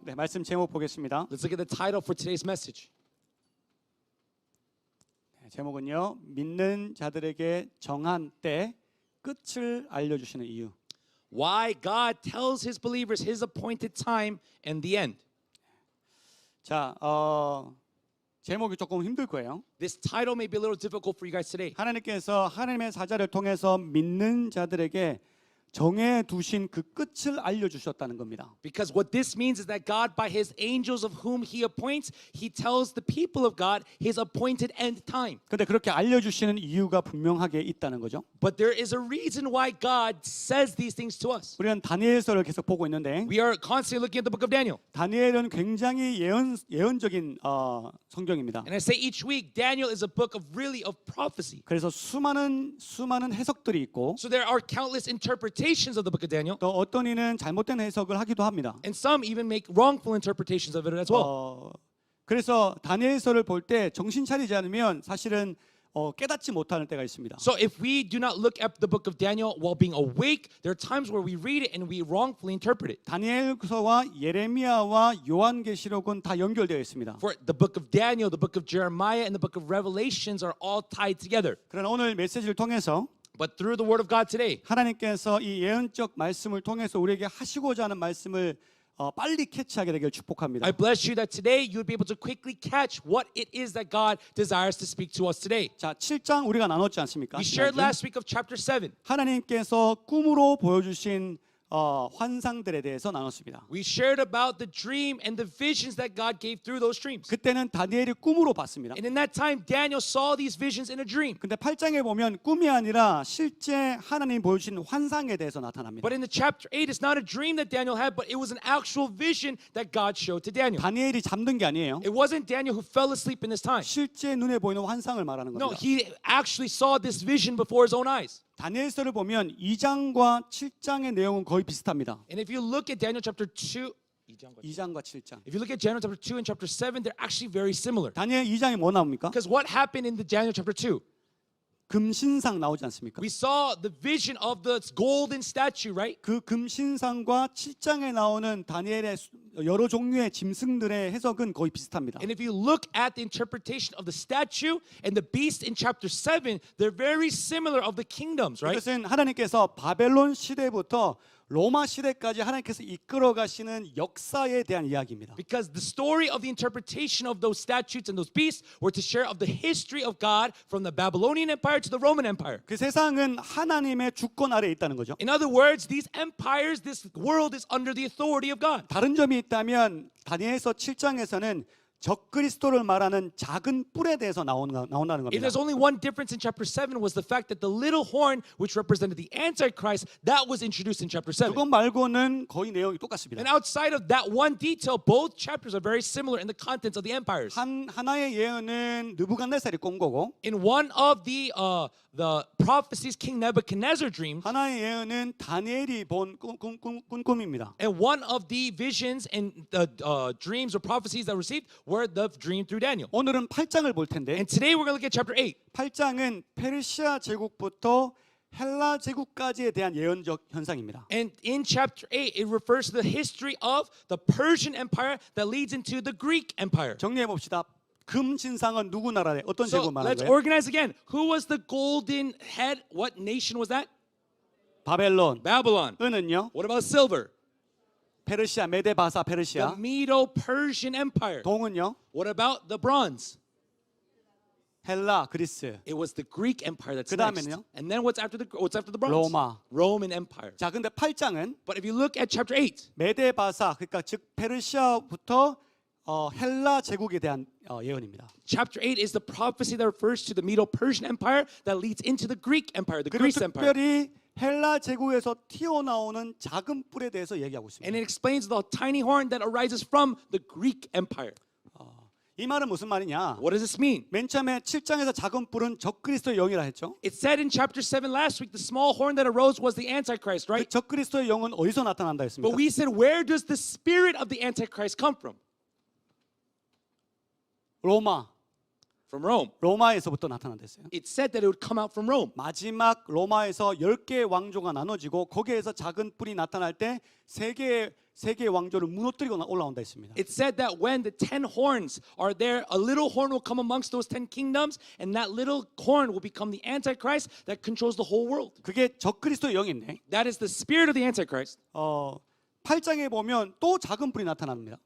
네, 말씀 제목 보겠습니다. Let's look at the title for today's message. 네, 제목은요. 믿는 자들에게 정한 때 끝을 알려주시는 이유. Why God tells his believers his appointed time and the end. 자, 제목이 조금 힘들 거예요. This title may be a little difficult for you guys today. 하나님께서 하나님의 사자를 통해서 믿는 자들에게 정해 두신 그 끝을 알려주셨다는 겁니다. Because what this means is that God, by his angels of whom he appoints, he tells the people of God his appointed end time. 근데 그렇게 알려주시는 이유가 분명하게 있다는 거죠. But there is a reason why God says these things to us. 우리는 다니엘서를 계속 보고 있는데 We are constantly looking at the book of Daniel. 다니엘은 굉장히 예언적인 성경입니다. And I say each week, Daniel is a book of prophecy. 그래서 수많은 해석들이 있고 So there are countless interpretations of the book of Daniel. 또 어떤 이는 잘못된 해석을 하기도 합니다. And some even make wrongful interpretations of it as well. 그래서 다니엘서를 볼 때 정신 차리지 않으면 사실은 깨닫지 못하는 때가 있습니다. So if we do not look at the book of Daniel while being awake, there are times where we read it and we wrongfully interpret it. 다니엘서와 예레미야와 요한계시록은 다 연결되어 있습니다. For the book of Daniel, the book of Jeremiah, and the book of Revelations are all tied together. 그러나 오늘 메시지를 통해서 But through the word of God today, 하나님께서 이 예언적 말씀을 통해서 우리에게 하시고자 하는 말씀을 빨리 캐치하게 되길 축복합니다. I bless you that today you would be able to quickly catch what it is that God desires to speak to us today. 자, 7장 우리가 나눴지 않습니까? We shared last week of chapter 7. 하나님께서 꿈으로 보여주신 환상들에 대해서 나눴습니다. We shared about the dream and the visions that God gave through those dreams. 그때는 다니엘이 꿈으로 봤습니다. And in that time, Daniel saw these visions in a dream. 근데 8장에 보면 꿈이 아니라 실제 하나님 보여주신 환상에 대해서 나타납니다. But in the chapter 8, it's not a dream that Daniel had, but it was an actual vision that God showed to Daniel. 다니엘이 잠든 게 아니에요. It wasn't Daniel who fell asleep in this time. 실제 눈에 보이는 환상을 말하는 No, 겁니다. he actually saw this vision before his own eyes. 다니엘서를 보면 2장과 7장의 내용은 거의 비슷합니다. And if you look at Daniel chapter 2, 2장과 7장. if you look at Daniel chapter 2 and chapter 7, they're actually very similar. 다니엘 2장에 뭐 나옵니까? Because what happened in the Daniel chapter 2? 금신상 나오지 않습니까? We saw the vision of the golden statue, right? 그 금신상과 7장에 나오는 다니엘의 여러 종류의 짐승들의 해석은 거의 비슷합니다. And if you look at the interpretation of the statue and the beast in chapter 7, they're very similar of the kingdoms, right? 이것은 하나님께서 바벨론 시대부터 로마 시대까지 하나님께서 이끌어 가시는 역사에 대한 이야기입니다. Because the story of the interpretation of those statutes and those beasts were to share of the history of God from the Babylonian Empire to the Roman Empire. 그 세상은 하나님의 주권 아래에 있다는 거죠. In other words, these empires, this world is under the authority of God. 다른 점이 있다면 다니엘서 7장에서는 적그리스도를 말하는 작은 뿔에 대해서 나온다는 If 겁니다. there's only one difference in chapter 7 was the fact that the little horn, which represented the Antichrist, that was introduced in chapter 7. 그것 말고는 거의 내용이 똑같습니다. And outside of that one detail, both chapters are very similar in the contents of the empires. 하나의 예언은 느부갓네살이 꾼 거고 In one of the prophecies King Nebuchadnezzar dreamed, 하나의 예언은 다니엘이 본 꿈입니다. and one of the visions and the dreams or prophecies that were received were the dream through Daniel. 오늘은 8장을 볼 텐데 And today we're going to look at chapter 8. 8장은 페르시아 제국부터 헬라 제국까지에 대한 예언적 현상입니다. And in chapter 8, it refers to the history of the Persian Empire that leads into the Greek Empire. 정리해 봅시다. 금신상은 누구 나라에 어떤 So 제국 말하는 let's 거예요? organize again. Who was the golden head? What nation was that? 바벨론. Babylon. 은은요? What about silver? 페르시아, 메데바사 The 페르시아. Medo-Persian Empire. 동은요? What about the bronze? 헬라, 그리스. It was the Greek Empire that's 그 next. 다음에는요? And then what's after the bronze? 로마. Roman Empire. 자, 근데 8장은 But if you look at chapter 8, 메데바사, 그러니까 즉 페르시아부터 헬라 제국에 대한 예언입니다. chapter 8 is the prophecy that refers to the Medo-Persian Empire that leads into the Greek Empire, the 그리고 Greece Empire. 특별히 헬라 제국에서 튀어나오는 작은 뿔에 대해서 얘기하고 있습니다. And it explains the tiny horn that arises from the Greek Empire. 이 말은 무슨 말이냐? What does this mean? 맨 처음에 7장에서 작은 뿔은 적그리스도의 영이라 했죠. It said in chapter 7 last week, the small horn that arose was the Antichrist, 그 right? 적그리스도의 영은 어디서 나타난다 했습니까? But we said, where does the spirit of the Antichrist come from? 로마. From Rome. 로마에서부터 나타난댔어요. It said that it would come out from Rome. 마지막 로마에서 10개의 왕조가 나눠지고 거기에서 작은 뿔이 나타날 때 세 개의 왕조를 무너뜨리고 올라온다 했습니다. It said that when the 10 horns are there, a little horn will come amongst those 10 kingdoms, and that little horn will become the Antichrist that controls the whole world. 그게 적그리스도의 영인데 That is the spirit of the Antichrist. 8장에 보면 또 작은 뿔이 나타납니다.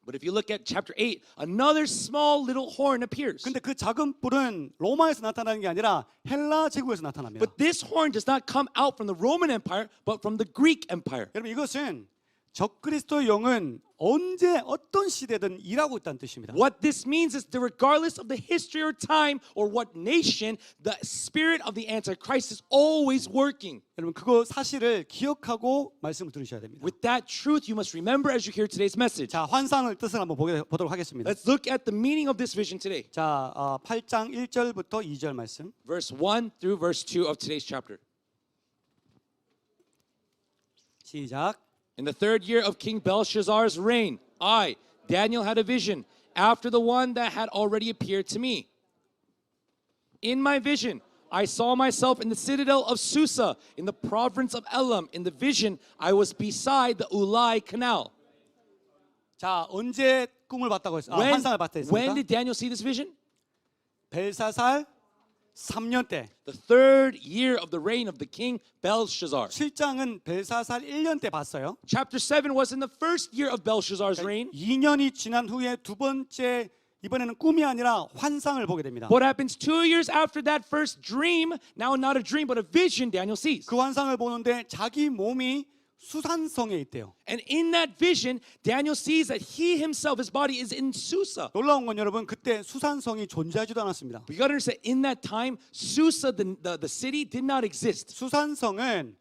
But if you look at chapter 8, another small little horn appears. 근데 그 작은 뿔은 로마에서 나타나는 게 아니라 헬라 제국에서 나타납니다. But this horn does not come out from the Roman Empire, but from the Greek Empire. 여러분 이것은 적그리스도의 영은 언제 어떤 시대든 일하고 있다는 뜻입니다. What this means is that regardless of the history or time or what nation, the spirit of the Antichrist is always working. 여러분 그거 사실을 기억하고 말씀을 들으셔야 됩니다. With that truth, you must remember as you hear today's message. 자, 환상을 뜻을 한번 보도록 하겠습니다. Let's look at the meaning of this vision today. 자, 8장 1절부터 2절 말씀. Verse 1 through verse 2 of today's chapter. 시작. In the 3rd year of King Belshazzar's reign, I, Daniel, had a vision after the one that had already appeared to me. In my vision, I saw myself in the citadel of Susa, in the province of Elam. In the vision, I was beside the Ulai Canal. 자, 언제 꿈을 봤다고 했어요? 환상을 봤다 When 했습니까? did Daniel see this vision? 벨사살 3년 때. The 3rd year of the reign of the king Belshazzar. 7장은 벨사살 1년 때 봤어요. Chapter 7 was in the 1st year of Belshazzar's reign. 2년이 지난 후에 두 번째 이번에는 꿈이 아니라 환상을 보게 됩니다. What happens 2 years after that first dream? Now not a dream but a vision Daniel sees. 그 환상을 보는데 자기 몸이 수산성에 있대요. And in that vision, Daniel sees that he himself, his body is in Susa. 놀라운 건 여러분 그때 수산성이 존재하지도 않았습니다. We got to understand, in that time, Susa, the city, did not exist. 수산성은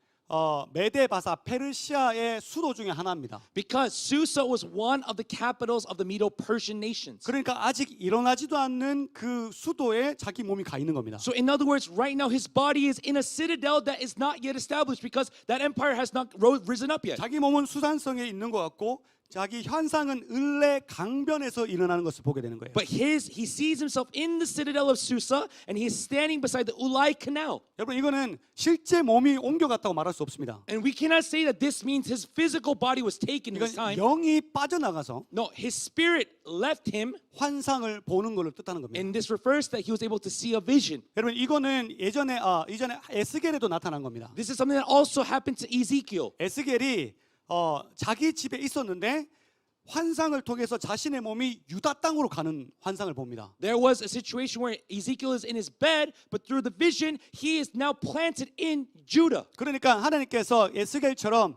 메데바사 페르시아의 수도 중에 하나입니다. Because Susa was one of the capitals of the Medo-Persian nations. 그러니까 아직 일어나지도 않는 그 수도에 자기 몸이 가 있는 겁니다. So in other words, right now his body is in a citadel that is not yet established because that empire has not risen up yet. 자기 몸은 수산성에 있는 것 같고 자기 현상은 을레 강변에서 일어나는 것을 보게 되는 거예요. But he sees himself in the citadel of Susa and he is standing beside the Ulai Canal. 여러분 이거는 실제 몸이 옮겨갔다고 말할 수 없습니다. And we cannot say that this means his physical body was taken in this 이건 time. 영이 빠져나가서 No, his spirit left him, 환상을 보는 것을 뜻하는 겁니다. and this refers that he was able to see a vision. 여러분 이거는 이전에 에스겔에도 나타난 겁니다. This is something that also happened to Ezekiel. 에스겔이 자기 집에 있었는데 환상을 통해서 자신의 몸이 유다 땅으로 가는 환상을 봅니다. There was a situation where Ezekiel is in his bed, but through the vision, he is now planted in Judah. 그러니까 하나님께서 에스겔처럼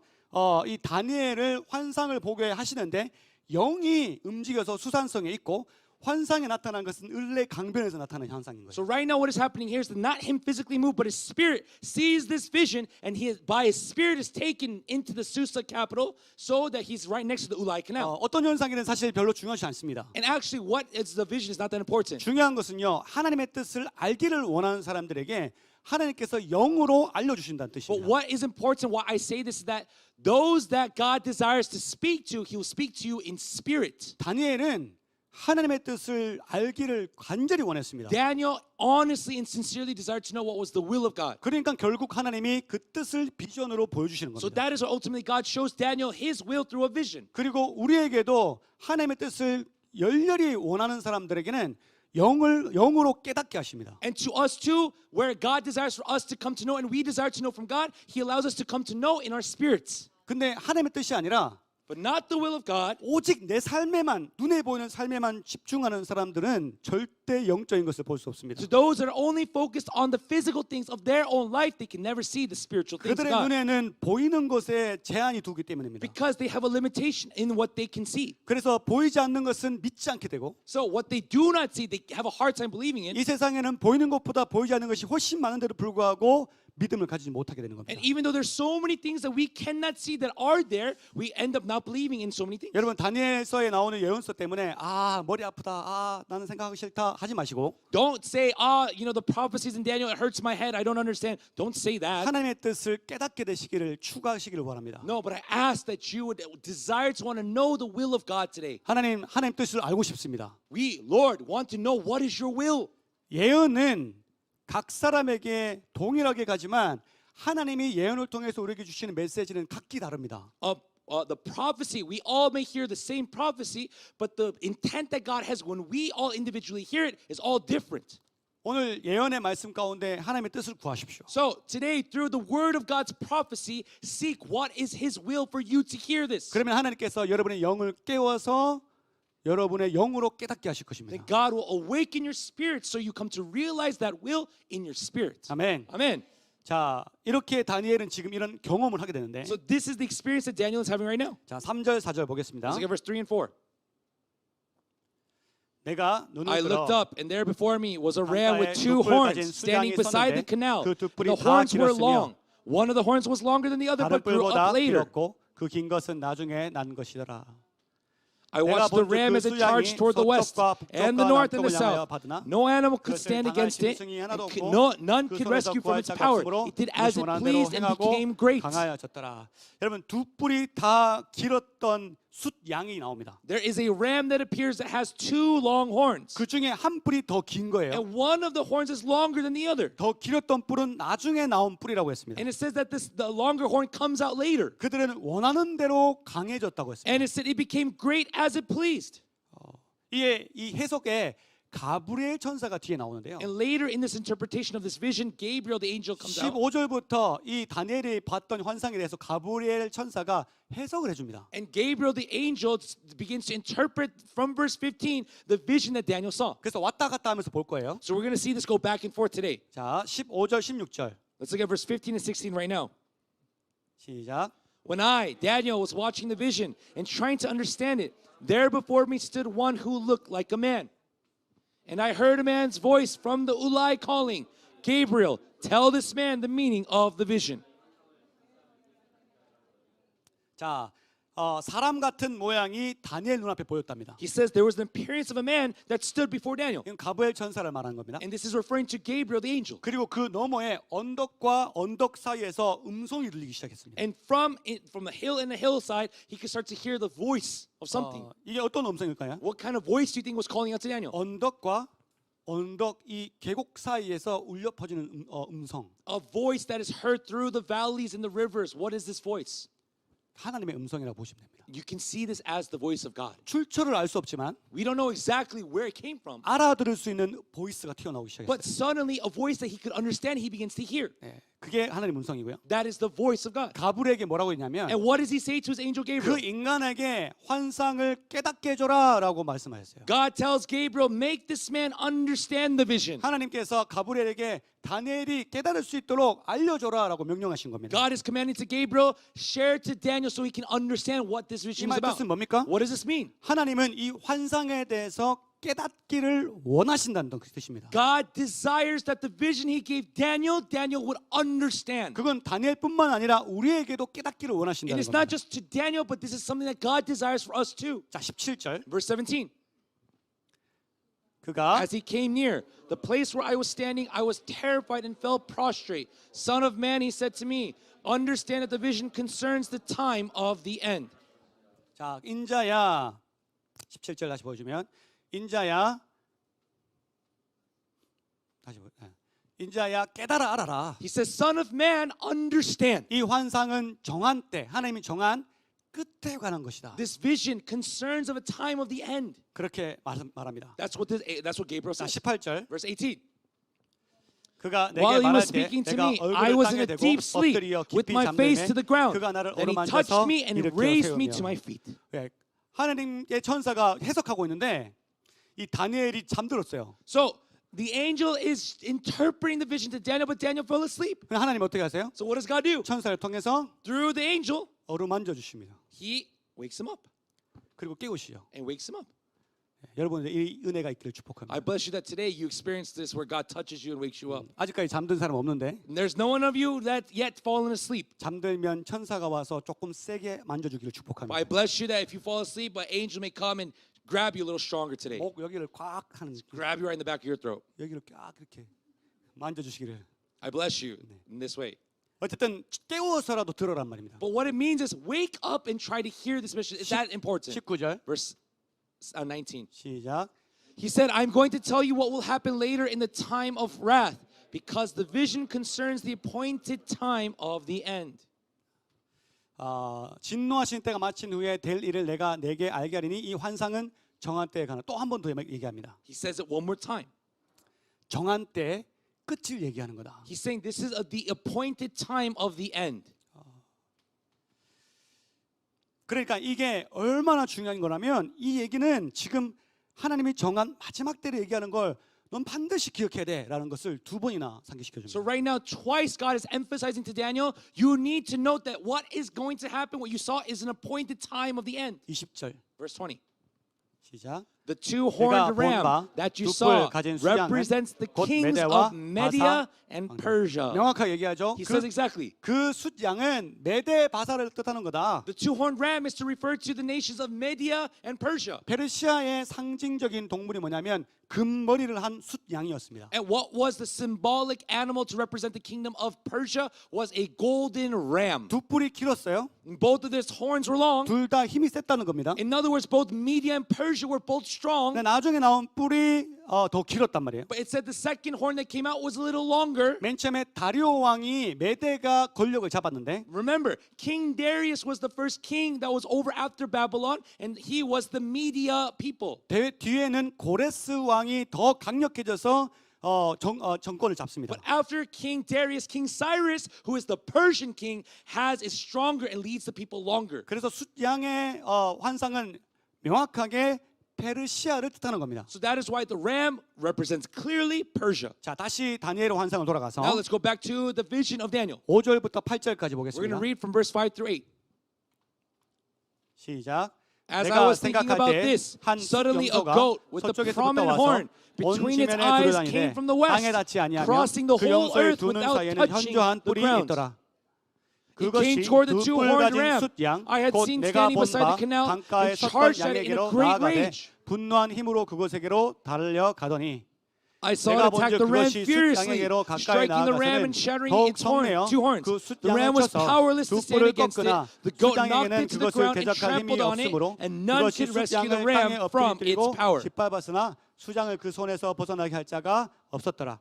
이 다니엘을 환상을 보게 하시는데 영이 움직여서 수산성에 있고 환상에 나타난 것은 을레 강변에서 나타나는 현상인 거예요. So right now what is happening here is that not him physically moved, but his spirit sees this vision, and by his spirit is taken into the Susa capital so that he's right next to the Ulai Canal. 어떤 현상이든 사실 별로 중요하지 않습니다. And actually what is the vision is not that important. 중요한 것은요. 하나님의 뜻을 알기를 원하는 사람들에게 하나님께서 영으로 알려주신다는 But 뜻입니다. what is important, why I say this, is that those that God desires to speak to, he will speak to you in spirit. 다니엘은 하나님의 뜻을 알기를 간절히 원했습니다. Daniel honestly and sincerely desired to know what was the will of God. 그러니까 결국 하나님이 그 뜻을 비전으로 보여주시는 So 겁니다. that is what ultimately God shows Daniel his will through a vision. 그리고 우리에게도 하나님의 뜻을 열렬히 원하는 사람들에게는 영으로 깨닫게 하십니다. And to us too, where God desires for us to come to know and we desire to know from God, he allows us to come to know in our spirits. 근데 하나님의 뜻이 아니라 But not the will of God. 오직 내 삶에만 눈에 보이는 삶에만 집중하는 사람들은 절대 영적인 것을 볼 수 없습니다. To those that are only focused on the physical things of their own life, they can never see the spiritual things of 그들의 God. 눈에는 보이는 것에 제한이 두기 때문입니다. Because they have a limitation in what they can see. 그래서 보이지 않는 것은 믿지 않게 되고 So what they do not see, they have a hard time believing in. 이 세상에는 보이는 것보다 보이지 않는 것이 훨씬 많은데도 불구하고 믿음을 가지지 못하게 되는 겁니다. And even though there's so many things that we cannot see that are there, we end up not believing in so many things. 여러분 다니엘서에 나오는 예언서 때문에 머리 아프다, 나는 생각하기 싫다 하지 마시고 Don't say, the prophecies in Daniel, it hurts my head, I don't understand. Don't say that. 하나님의 뜻을 깨닫게 되시기를 추구하시기를 바랍니다. No, but I ask that you would desire to want to know the will of God today. 하나님 뜻을 알고 싶습니다. We, Lord, want to know what is your will. 예언은 각 사람에게 동일하게 가지만 하나님이 예언을 통해서 우리에게 주시는 메시지는 각기 다릅니다. The prophecy, we all may hear the same prophecy, but the intent that God has when we all individually hear it is all different. 오늘 예언의 말씀 가운데 하나님의 뜻을 구하십시오. So today, through the word of God's prophecy, seek what is His will for you to hear this. 그러면 하나님께서 여러분의 영을 깨워서 여러분의 영으로 깨닫게 하실 것입니다. That God will awaken your spirit so you come to realize that will in your spirit. 아멘. Amen. 자, 이렇게 다니엘은 지금 이런 경험을 하게 되는데, So this is the experience that Daniel is having right now. 자, 3절 4절 보겠습니다. Let's look at verse 3 and 4. 내가 눈을 I looked 들어 up, and there before me was a ram with 강가에 two 눕을 horns 가진 standing 수장이 beside the 섰는데 canal. 그 두 뿔이 The 다 horns were 길었으며 long. One of the horns was longer than the other, 다른 but grew 뿔보다 up later. 길었고 그 긴 것은 나중에 난 것이더라. I watched the ram as it charged toward the west and the north and the south. No animal could stand against it. None could rescue from its power. It did as it pleased and became great. 강하여졌더라. 여러분 두 뿔이 다 길었던 숫 양이 나옵니다. There is a ram that appears that has two long horns. 그 중에 한 뿔이 더 긴 거예요. And one of the horns is longer than the other. 더 길었던 뿔은 나중에 나온 뿔이라고 했습니다. And it says that the longer horn comes out later. 그들은 원하는 대로 강해졌다고 했습니다. And it said it became great as it pleased. 이 해석에 가브리엘 천사가 뒤에 나오는데요. And later in this interpretation of this vision, Gabriel the angel comes out. 15절부터 이 다니엘이 봤던 환상에 대해서 가브리엘 천사가 해석을 해줍니다. And Gabriel the angel begins to interpret from verse 15 the vision that Daniel saw. 그래서 왔다 갔다 하면서 볼 거예요. So we're going to see this go back and forth today. 자, 15절, 16절. Let's look at verse 15 and 16 right now. 시작. When I, Daniel, was watching the vision and trying to understand it, there before me stood one who looked like a man. And I heard a man's voice from the Ulai calling, Gabriel, tell this man the meaning of the vision. 자, 사람 같은 모양이 다니엘 눈앞에 보였답니다. He says there was an appearance of a man that stood before Daniel. 이건 가브리엘 천사를 말하는 겁니다. And this is referring to Gabriel the angel. 그리고 그 너머에 언덕과 언덕 사이에서 음성이 들리기 시작했습니다. And from the hill and the hillside, he could start to hear the voice of something. 이게 어떤 음성일까요? What kind of voice do you think was calling out to Daniel? 언덕과 언덕 이 계곡 사이에서 울려 퍼지는 음성. A voice that is heard through the valleys and the rivers. What is this voice? 하나님의 음성이라고 보시면 됩니다. You can see this as the voice of God. 출처를 알 수 없지만 We don't know exactly where it came from. 알아들을 수 있는 보이스가 튀어나오기 시작했어요. But suddenly a voice that he could understand, he begins to hear. 네, 그게 하나님 음성이고요. That is the voice of God. 가브리엘에게 뭐라고 했냐면 And what does he say to his angel 그 Gabriel? 인간에게 환상을 깨닫게 해줘라라고 말씀하셨어요. God tells Gabriel, make this man understand the vision. 하나님께서 가브리엘에게 다니엘이 깨달을 수 있도록 알려줘라라고 명령하신 겁니다. God is commanding to Gabriel, share to Daniel so he can understand what this 이 vision is 말 about. 뜻은 뭡니까? What does this mean? 하나님은 이 환상에 대해서 깨닫기를 원하신다는 뜻입니다. God desires that the vision he gave Daniel would understand. 그건 다니엘뿐만 아니라 우리에게도 깨닫기를 And 원하신다는 it's not 겁니다. just to Daniel, but this is something that God desires for us too. 자, 17절. Verse 17. 그가 As he came near the place where I was standing, I was terrified and fell prostrate. Son of man, he said to me, understand that the vision concerns the time of the end. 자, 인자야 17절 다시 보여주면 인자야 다시 보. 인자야 깨달아 알아라. He says, son of man, understand. 이 환상은 정한 때 하나님이 정한 끝에 관한 것이다. This vision concerns of a time of the end. 그렇게 말합니다. That's what Gabriel 자, says. 18절. Verse 18. 그가 내게 While he 말할 was 때 speaking to 내가 me, I 얼굴을 was in 땅에 a 대고 deep sleep 엎드려 with 깊이 my face to the 잠들매 ground. 그가 나를 Then he touched 어루만져서 me and 일으켜 raised me to 세우며 my feet. 예, 하나님의 천사가 해석하고 있는데 이 다니엘이 잠들었어요. So the angel is interpreting the vision to Daniel, but Daniel fell asleep. 그럼 하나님 어떻게 하세요? So what does God do? 천사를 통해서 Through the angel, 어루만져 주십니다. he wakes him up 그리고 깨우시죠. and wakes him up. 여러분들 이 은혜가 있기를 I 축복합니다. bless you that today you experience this where God touches you and wakes you up. 아직까지 잠든 사람 없는데 And there's no one of you that yet fallen asleep. 잠들면 천사가 와서 조금 세게 만져주기를 But I 축복합니다. bless you that if you fall asleep, an angel may come and grab you a little stronger today. 목 여기를 꽉 하는 Grab you right in the back of your throat. 여기를 꽉 이렇게 만져주시기를. I bless you in this way. 어쨌든 깨워서라도 들어란 말입니다. But what it means is wake up and try to hear this mission. Is that important? 19절 Verse 19. 시작. He said, I'm going to tell you what will happen later in the time of wrath, because the vision concerns the appointed time of the end. 진노하신 때가 마친 후에 될 일을 내가 내게 알게 하리니 이 환상은 정한 때에 가는 또 한 번 더 얘기합니다. He says it one more time. 정한 때의 끝을 얘기하는 거다. He's saying this is the appointed time of the end. 그러니까 이게 얼마나 중요한 거라면 이 얘기는 지금 하나님이 정한 마지막 때를 얘기하는 걸 넌 반드시 기억해야 돼라는 것을 두 번이나 상기시켜 So 줍니다. right now, twice God is emphasizing to Daniel, you need to note that what is going to happen, what you saw, is an appointed time of the end. 20절 Verse 20. 시작. The two-horned 내가 ram 본바 that you 두 saw 뿔 가진 수양은 represents the 곧 kings 메대와 of Media and 바사 Persia. 명확하게 얘기하죠. He says exactly. 그 숫양은 메대 바사를 뜻하는 거다. The two-horned ram is to refer to the nations of Media and Persia. 페르시아의 상징적인 동물이 뭐냐면 금머리를 한 숫양이었습니다. And what was the symbolic animal to represent the kingdom of Persia was a golden ram. 두 뿔이 길었어요. Both of their horns were long. 둘 다 힘이 셌다는 겁니다. In other words, both Media and Persia were both strong. 근데 나중에 나온 뿔이 더 길었단 말이에요. But it said the second horn that came out was a little longer. 맨 처음에 다리오 왕이 메대가 권력을 잡았는데 Remember, King Darius was the first king that was over after Babylon, and he was the Media people. 뒤에는 고레스 왕이 더 강력해져서 정권을 잡습니다. But after King Darius, King Cyrus, who is the Persian king, is stronger and leads the people longer. 그래서 숫양의 환상은 명확하게 페르시아를 뜻하는 겁니다. So that is why the ram represents clearly Persia. 자, 다시 다니엘의 환상을 돌아가서 Now let's go back to the vision of Daniel. 5절부터 8절까지 We're going 보겠습니다. to read from verse 5 through 8. 시작. As I 내가 was thinking 생각할 about 때 this, 한 suddenly a 염소가 goat with a 서쪽에서부터 prominent 와서 horn 온 between its 지면에 eyes 들어다니되 came from the 땅에 west, 닿지 아니하며 crossing the 그 whole 염소의 earth 두 눈 without 사이에는 touching 현저한 the 뿔이 ground. 있더라. It 그것이 came toward the 두 뿔 two-horned 가진 ram. 숫양 I had 곧 seen 내가 standing 본 beside the 바 canal 강가에 and 섰던 charged at it in a 양에게로 great 나아가되 rage. 분노한 힘으로 그곳에게로 달려가더니 I saw 내가 it attack 본즉 the ram 그것이 furiously, 숫양에게로 가까이 striking the ram 나아가서는 and shattering 더욱 its horn, 성내어 two horns. 그 The ram 숫양을 was 쳐서 powerless 두 to stand 뿔을 against it. 꺾으나 The goat knocked 숫양에게는 it to the 그것을 ground and 대적할 힘이 trampled on it, 없으므로 and none 그것이 could rescue the 숫양을 ram 땅에 from its 엎드리고 power. 짓밟았으나 수장을 그 손에서 벗어나게 할 자가 없었더라.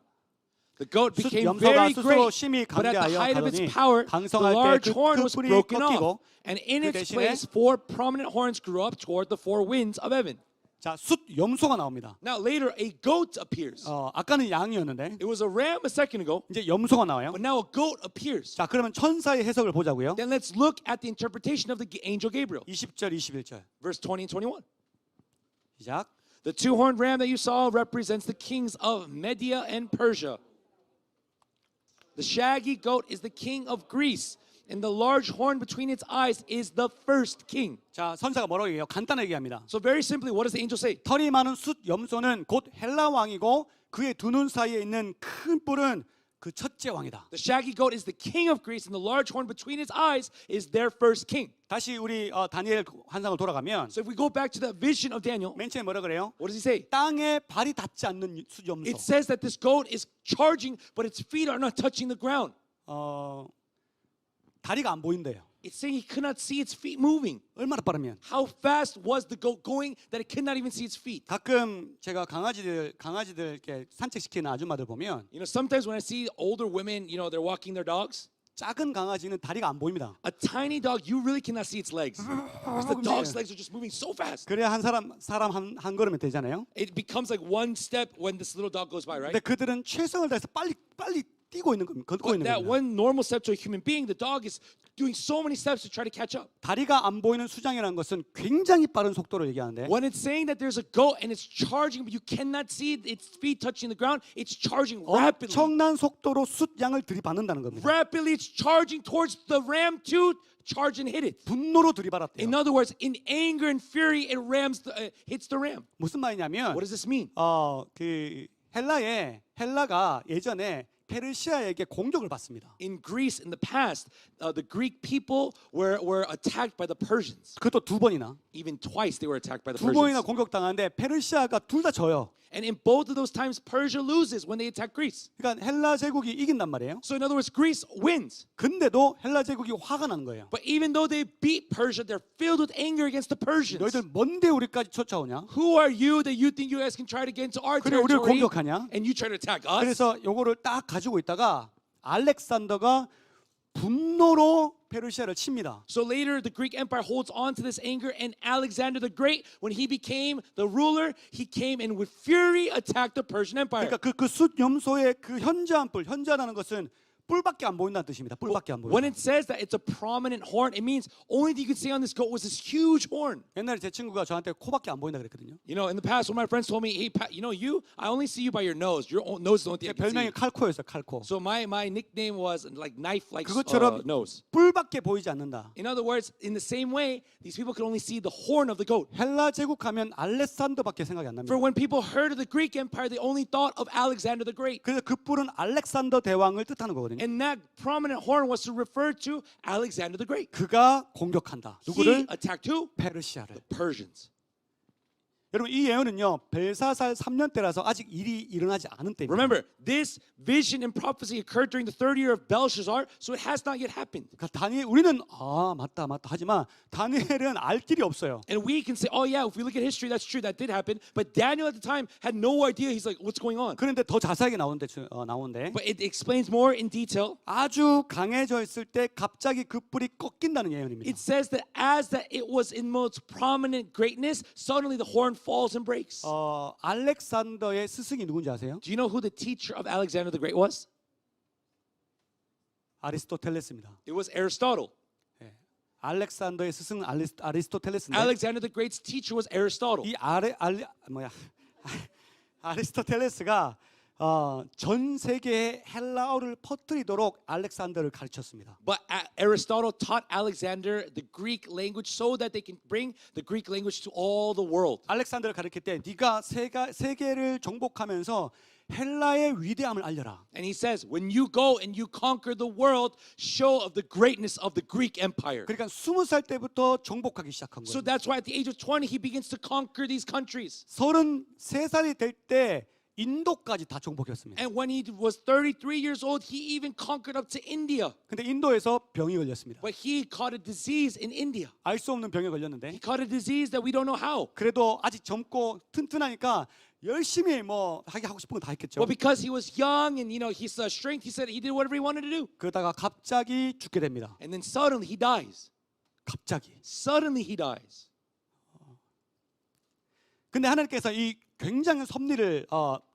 The goat became 염소가 very 스스로 great, 심히 but at the 강대하여 height of its 가더니 power, the 강성할 large 때 horn 그 was 뿔이 broken 꺾이고 off, and in 그 its 대신에 place 4 prominent horns grew up toward the 4 winds of heaven. 자, 숫 염소가 나옵니다. Now later, a goat appears. 아까는 양이었는데 It was a ram a second ago, 이제 염소가 나와요. but now a goat appears. 자, 그러면 천사의 해석을 보자고요. Then let's look at the interpretation of the angel Gabriel. 20절, 21절. Verse 20 and 21. 시작. The two-horned ram that you saw represents the kings of Media and Persia. The shaggy goat is the king of Greece, and the large horn between its eyes is the first king. 자, 선사가 뭐라고 얘기해요? 간단하게 얘기합니다. So very simply, what does the angel say? 털이 많은 숫 염소는 곧 헬라 왕이고 그의 두 눈 사이에 있는 큰 뿔은 그 첫째 왕이다. The shaggy goat is the king of Greece, and the large horn between its eyes is their first king. 다시 우리 다니엘 환상을 돌아가면 So if we go back to the vision of Daniel, 맨 처음에 뭐라 그래요? what does he say? 땅에 발이 닿지 않는 숫 염소. It says that this goat is charging, but its feet are not touching the ground. 다리가 안 보인대요. It's saying he could not see its feet moving. 얼마나 빠르면? How fast was the goat going that it could not even see its feet? 가끔 제가 강아지들 이렇게 산책시키는 아줌마들 보면 You know, sometimes when I see older women, you know, they're walking their dogs. 작은 강아지는 다리가 안 보입니다. A tiny dog, you really cannot see its legs. Because the dog's legs are just moving so fast. 그래야 한 사람 한 걸음에 되잖아요. It becomes like one step when this little dog goes by, right? 근데 그들은 최선을 다해서 빨리 뛰고 있는 겁니다. 걷고 But 있는 that 겁니다. one normal step to a human being, the dog is doing so many steps to try to catch up. 다리가 안 보이는 수장이라는 것은 굉장히 빠른 속도를 얘기하는데 When it's saying that there's a goat and it's charging, but you cannot see its feet touching the ground, it's charging rapidly. 엄청난 속도로 숫양을 들이받는다는 겁니다. Rapidly, it's charging towards the ram to charge and hit it. 분노로 들이받았대요. In other words, in anger and fury, it hits the ram. 무슨 말이냐면 What does this mean? 그 헬라가 예전에 페르시아에게 공격을 받습니다. In Greece, in the past, the Greek people were attacked by the Persians. 그것도 두 번이나. Even twice, they were attacked by the 두 번이나 Persians. 공격당하는데 페르시아가 둘 다 져요. And in both of those times, Persia loses when they attack Greece. 그러니까 헬라 제국이 이긴단 말이에요. So in other words, Greece wins. 근데도 헬라 제국이 화가 나는 거예요. But even though they beat Persia, they're filled with anger against the Persians. 너희들 뭔데 우리까지 쫓아오냐? Who are you that you think you guys can try to get into our 그래 우리를 territory 공격하냐? and you try to attack us? 그래서 요거를 딱 가지고 있다가 알렉산더가 분노로 페르시아를 칩니다. So later, the Greek Empire holds on to this anger, and Alexander the Great, when he became the ruler, he came and with fury attacked the Persian Empire. 그러니까 그 숫염소의 그 현저한 뿔, 현저하다는 것은 뿔밖에 안 보인다는 뜻입니다. 뿔밖에 안 When 보인다. it says that it's a prominent horn, it means only thing you could see on this goat was this huge horn. 옛날에 제 친구가 저한테 코밖에 안 보인다 그랬거든요. You know, in the past, when my friends told me, "Hey, Pat, you know, I only see you by your nose. Your nose is the only thing I 제 can see." 별명이 칼코였어요. 칼코. So my nickname was like knife-like 그것처럼 nose. 뿔밖에 보이지 않는다. In other words, in the same way, these people could only see the horn of the goat. 헬라 제국하면 알렉산더밖에 생각이 안 For 납니다. when people heard of the Greek Empire, they only thought of Alexander the Great. 그래서 그 뿔은 알렉산더 대왕을 뜻하는 거거든요. And that prominent horn was to refer to Alexander the Great. 그가 공격한다. He 누구를? attacked who? 페르시아를. Persians. 여러분 이 예언은요 벨사살 3년 때라서 아직 일이 일어나지 않은 때입니다. Remember, this vision and prophecy occurred during the third year of Belshazzar, so it has not yet happened. 그러니까 다니엘 우리는 맞다 하지만 다니엘은 알 길이 없어요. And we can say, oh yeah, if we look at history, that's true, that did happen. But Daniel at the time had no idea. He's like, what's going on? 그런데 더 자세하게 나오는데 But it explains more in detail. 아주 강해져 있을 때 갑자기 그 뿔이 꺾인다는 예언입니다. It says that as that it was in most prominent greatness, suddenly the horn falls and breaks. 알렉산더의 스승이 누군지 아세요? Do you know who the teacher of Alexander the Great was? 아리스토텔레스입니다. It was Aristotle. 알렉산더의 스승은 아리스토텔레스인데 Alexander the Great's teacher was Aristotle. 이 아리스토텔레스가 전 세계에 헬라어를 퍼뜨리도록 알렉산더를 가르쳤습니다. But Aristotle taught Alexander the Greek language so that they can bring the Greek language to all the world. 알렉산더를 가르칠 때 네가 세계를 정복하면서 헬라의 위대함을 알려라. And he says, when you go and you conquer the world, show of the greatness of the Greek Empire. 그러니까 20살 때부터 정복하기 시작한 So 거예요. that's why at the age of 20, he begins to conquer these countries. 33살이 될 때 인도까지 다 정복했습니다. And when he was 33 years old, he even conquered up to India. 근데 인도에서 병이 걸렸습니다. But he caught a disease in India. 알 수 없는 병에 걸렸는데 He caught a disease that we don't know how. 그래도 아직 젊고 튼튼하니까 열심히 하고 싶은 거 다 했겠죠. But because he was young and his strength, he said he did whatever he wanted to do. 그러다가 갑자기 죽게 됩니다. And then suddenly he dies. 갑자기. Suddenly he dies. 근데 하나님께서 이 굉장한 섭리를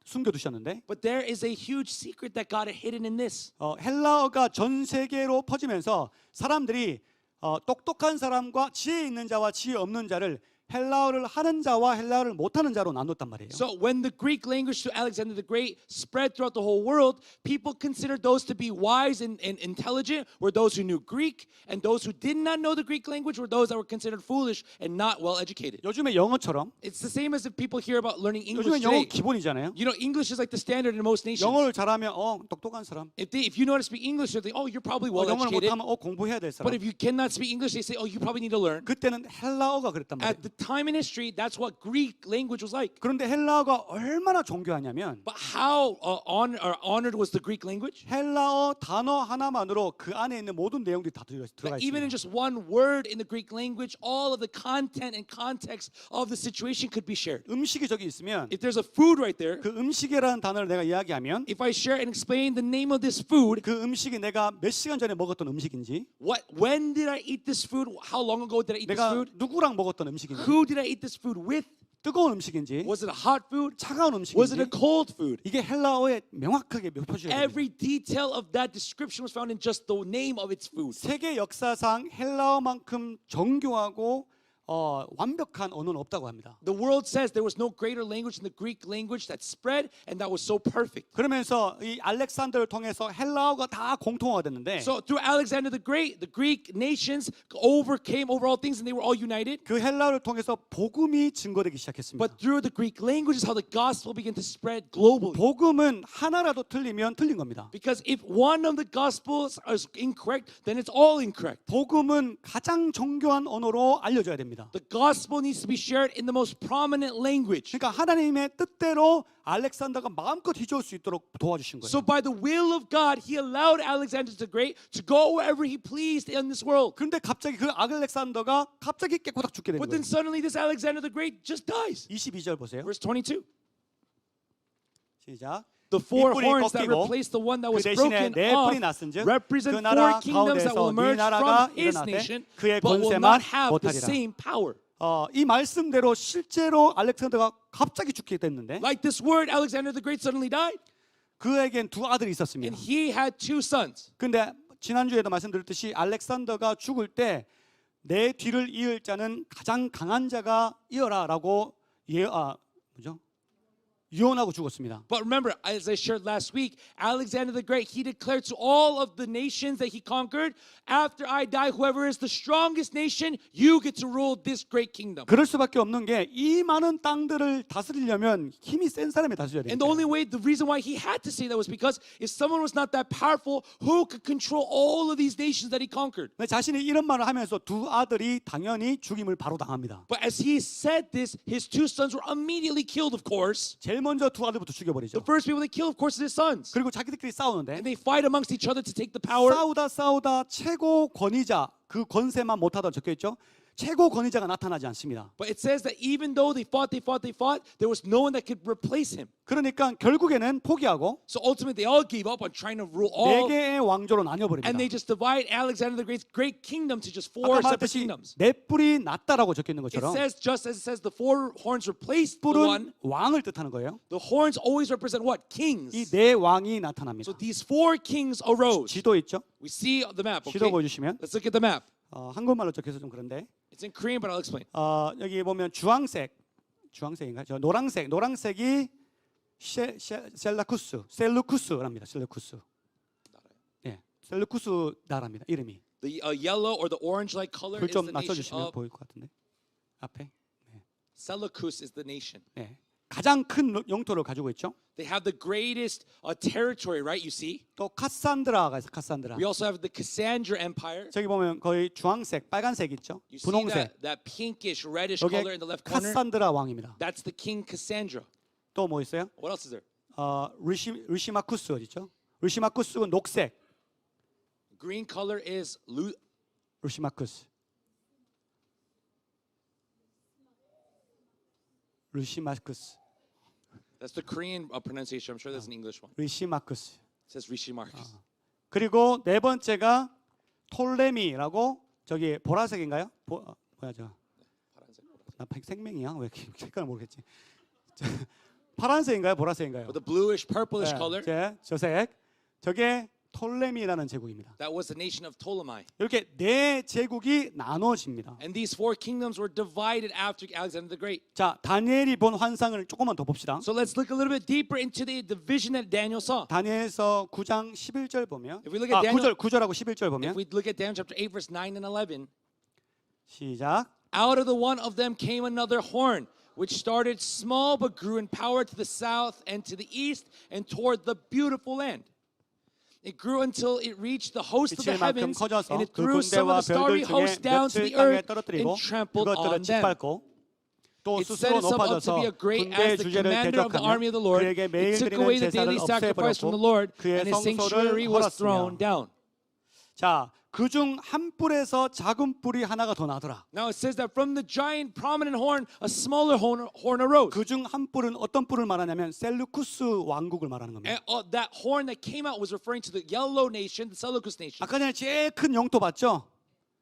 숨겨두셨는데 But there is a huge secret that God had hidden in this. 헬라어가 전 세계로 퍼지면서 사람들이 똑똑한 사람과 지혜 있는 자와 지혜 없는 자를 헬라어를 하는 자와 헬라어를 못하는 자로 나눴단 말이에요. So when the Greek language to Alexander the Great spread throughout the whole world, people considered those to be wise and intelligent were those who knew Greek, and those who did not know the Greek language were those that were considered foolish and not well educated. 요즘에 영어처럼 It's the same as if people hear about learning English 요즘에 영어 today. 기본이잖아요. You know, English is like the standard in most nations. 영어를 잘하면 똑똑한 사람. If you know how to speak English, they think, oh, you're probably well 영어를 educated. 못하면 공부해야 될 But 사람. if you cannot speak English, they say, oh, you probably need to learn. 그때는 헬라어가 그랬단 말이에요. At the time in history, that's what Greek language was like. 그런데 헬라어가 얼마나 존귀하냐면 But how honored was the Greek language? 헬라어 단어 하나만으로 그 안에 있는 모든 내용들이 다 들어가 That even in 있습니다. just one word in the Greek language, all of the content and context of the situation could be shared. 음식이 저기 있으면 If there's a food right there, 그 음식이라는 단어를 내가 이야기하면 if I share and explain the name of this food, 그 음식이 내가 몇 시간 전에 먹었던 음식인지 when did I eat this food? How long ago did I eat this 내가 food? 누구랑 먹었던 음식인지 Who did I eat this food with? 뜨거운 음식인지 Was it a hot food? 차가운 Was it a 음식인지 cold food? 이게 헬라어에 명확하게 표시가 됩니다. Every detail of that description was found in just the name of its food. 세계 역사상 헬라어만큼 정교하고 완벽한 언어는 없다고 합니다. The world says there was no greater language than the Greek language that spread and that was so perfect. 그러면서 이 알렉산더를 통해서 헬라어가 다 공통화가 됐는데 So through Alexander the Great, the Greek nations overcame over all things and they were all united. 그 헬라어를 통해서 복음이 증거되기 시작했습니다. But through the Greek language is how the gospel began to spread globally. 복음은 하나라도 틀리면 틀린 겁니다. Because if one of the gospels is incorrect, then it's all incorrect. 복음은 가장 정교한 언어로 알려져야 됩니다. 합니다. The gospel needs to be shared in the most prominent language. 그러니까 하나님의 뜻대로 알렉산더가 마음껏 휘저을 수 있도록 도와주신 거예요. So by the will of God, he allowed Alexander the Great to go wherever he pleased in this world. 그런데 갑자기 그 알렉산더가 갑자기 깨꼬닥 죽게 된 But 거예요. then suddenly this Alexander the Great just dies. 22절 보세요. Verse 22. 시작. The four 이 뿔이 horns that 꺾이고 replaced the one that was 그 대신에 broken 네 off 뿔이 났은즉 represent 그 four 나라 kingdoms that will 가운데서 이 emerge 나라가 from his 일어나되 nation, 그의 but will 권세만 not have the 못하리라. same power. 이 말씀대로 실제로 알렉산더가 갑자기 죽게 됐는데 Like this word, Alexander the Great suddenly died, 그에겐 두 아들이 있었습니다. and he had two sons. 근데 지난주에도 말씀드렸듯이 알렉산더가 죽을 때 내 뒤를 이을 자는 가장 강한 자가 이어라라고 뭐죠? 유언하고 죽었습니다. But remember, as I shared last week, Alexander the Great, he declared to all of the nations that he conquered, after I die, whoever is the strongest nation, you get to rule this great kingdom. 그럴 수밖에 없는 게 이 많은 땅들을 다스리려면 힘이 센 사람이 다스려야 And 돼요. the only way, the reason why he had to say that was because if someone was not that powerful, who could control all of these nations that he conquered? 자신이 이런 말을 하면서 두 아들이 당연히 죽임을 바로 당합니다. But as he said this, his two sons were immediately killed, of course. 제일 먼저 두 아들부터 죽여버리죠. The first people they kill, of course, is his sons. 그리고 자기들끼리 싸우는데 And they fight amongst each other to take the power. 싸우다 최고 권위자 그 권세만 못하다 적혀있죠. 최고 권위자가 나타나지 않습니다. But it says that even though they fought, there was no one that could replace him. 그러니까 결국에는 포기하고 So ultimately, they all gave up on trying to rule 네 all, 개의 왕조로 나뉘어버립니다. and they just divide Alexander the Great's great kingdom to just four 아까 separate 말했듯이 kingdoms. 네 뿔이 났다라고 적혀있는 It 것처럼 says, just as it says, the four horns replaced the one. 뿔은 왕을 뜻하는 거예요. The horns always represent what? Kings. 이 네 왕이 나타납니다. So these four kings arose. 지도 있죠? We see the map. 지도 Okay, 보여주시면 let's look at the map. 한국말로 적혀서 좀 그런데 It's in Korean, but I'll explain. 여기 보면 주황색인가? 저 노란색이 셀루쿠스랍니다. 셀루쿠스. 예, 셀루쿠스 나라입니다. 이름이. The yellow or the orange-like color 불 is 좀 the nation 낮춰주시면 of 보일 것 같은데 앞에. Seleucus is the nation. 네, 가장 큰 영토를 가지고 있죠. They have the greatest territory, right? You see. 또 카산드라가 있어. 카산드라. We also have the Cassandra Empire. 저기 보면 거의 주황색, 빨간색 있죠. You see 분홍색. that pinkish, reddish 여기 color in the left corner? 카산드라 왕입니다. That's the King Cassandra. 또 뭐 있어요? What else is there? 루시마쿠스 어디 있죠? 루시마쿠스는 녹색. Green color is 루시마쿠스. That's the Korean pronunciation. I'm sure there's an English one. 루시마쿠스. It says Rishi Marcus. 그리고 네 번째가 톨레미라고 저기 보라색인가요? 뭐야 저? 나 생명이야? 왜 이렇게 색깔 모르겠지. 파란색인가요? 보라색인가요? With the bluish, purplish color. 저색. 저게 톨레미라는 제국입니다. That was the nation of Ptolemy. 이렇게 네 제국이 나눠집니다. And these four kingdoms were divided after Alexander the Great. 자, 다니엘이 본 환상을 조금만 더 봅시다. So let's look a little bit deeper into the vision that Daniel saw. 다니엘서 9장 11절 보면 If we look at Daniel, 9절하고 11절 if 보면 we look at Daniel chapter 8, verse 9 and 11, 시작. out of the one of them came another horn, which started small but grew in power to the south and to the east and toward the beautiful land. It grew until it reached the host of the 미칠 만큼 heavens, 커져서 and it 그 threw some 군대와 of the starry 별들 중에 hosts down to 몇을 the 땅에 earth 떨어뜨리고 and trampled 그것들을 on them. 짓밟고 또 It set 스스로 itself up to 높아져서 be a great 군대 as the 주제를 commander of the army of the Lord. 대적하며 그에게 매일 It took 드리는 away the 제사를 daily sacrifice from the 없애버렸고 Lord, 그의 and his sanctuary 성소를 was thrown 헐었으며 down. 자, 그중 한 뿔에서 작은 뿔이 하나가 더 나더라. Now it says that from the giant prominent horn, a smaller horn arose. 그중 한 뿔은 어떤 뿔을 말하냐면 셀루쿠스 왕국을 말하는 겁니다. And that horn that came out was referring to the yellow nation, the Seleucus nation. 아까 전에 제일 큰 영토 봤죠?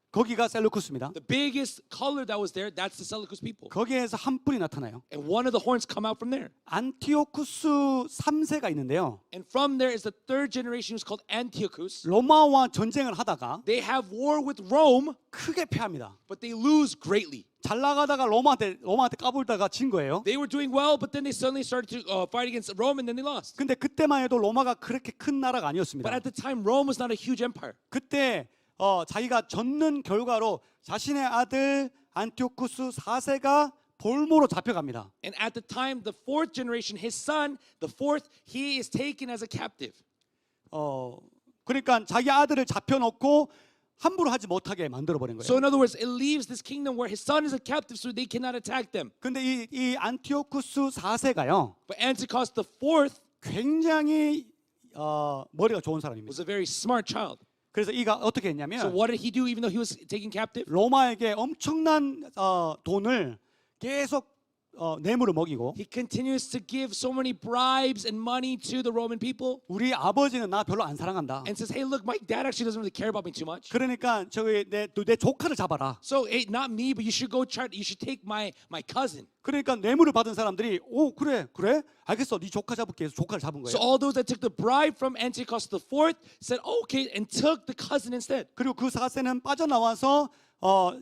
거기가 셀루쿠스입니다. The biggest color that was there, that's the Seleucus people. 거기에서 한 뿔이 나타나요. And one of the horns come out from there. 안티오쿠스 3세가 있는데요. And from there is the third generation who's called Antiochus. 로마와 전쟁을 하다가 They have war with Rome, 크게 패합니다. but they lose greatly. 잘 나가다가 로마한테 까불다가 진 거예요. They were doing well, but then they suddenly started to fight against Rome, and then they lost. 근데 그때만 해도 로마가 그렇게 큰 나라가 But 아니었습니다. at the time, Rome was not a huge empire. 그때 자기가 졌는 결과로 자신의 아들 안티오쿠스 4세가 볼모로 잡혀갑니다. And at the time, the fourth generation, his son, the fourth, he is taken as a captive. 그러니까 자기 아들을 잡혀놓고 함부로 하지 못하게 만들어 버린 So 거예요. in other words, it leaves this kingdom where his son is a captive, so they cannot attack them. 근데 이 안티오쿠스 4세가요. But Antiochus the fourth 굉장히 머리가 좋은 사람입니다. was a very smart child. 그래서 이가 어떻게 So 했냐면 what did he do even though he was taken captive? 로마에게 엄청난 돈을 계속 뇌물을 먹이고 He continues to give so many bribes and money to the Roman people 우리 아버지는 나 별로 안 사랑한다. and says, hey, look, my dad actually doesn't really care about me too much. 그러니까 저기 내 조카를 잡아라. So hey, not me, but you should go try. You should take my cousin. 그러니까 뇌물을 받은 사람들이 오 그래 알겠어 네 조카 잡을게 해서 조카를 잡은 So 거예요. all those that took the bribe from Antiochus the fourth said, okay, and took the cousin instead. 그리고 그 4세는 빠져나와서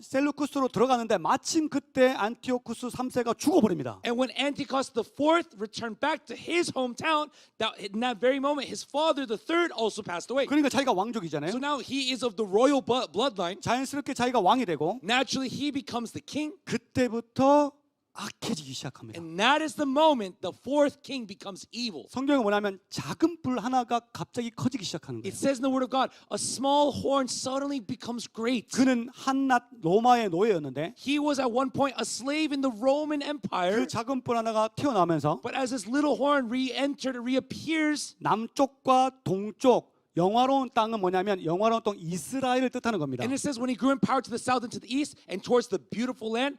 셀루쿠스로 들어가는데 마침 그때 안티오쿠스 3세가 죽어버립니다. And when Antiochus the fourth returned back to his hometown, that in that very moment, his father the third also passed away. 그러니까 자기가 왕족이잖아요. So now he is of the royal bloodline. 자연스럽게 자기가 왕이 되고 Naturally, he becomes the king. 그때부터 악해지기 시작합니다. And that is the moment the fourth king becomes evil. 성경은 뭐냐면 작은 불 하나가 갑자기 커지기 시작하는 It 거예요. says in the word of God, a small horn suddenly becomes great. 그는 한낱 로마의 노예였는데 He was at one point a slave in the Roman Empire, 그 작은 불 하나가 튀어나오면서 but as this little horn reappears, 남쪽과 동쪽 영화로운 땅은 뭐냐면 영화로운 땅 이스라엘을 뜻하는 겁니다. and it says when he grew in power to the south and to the east and towards the beautiful land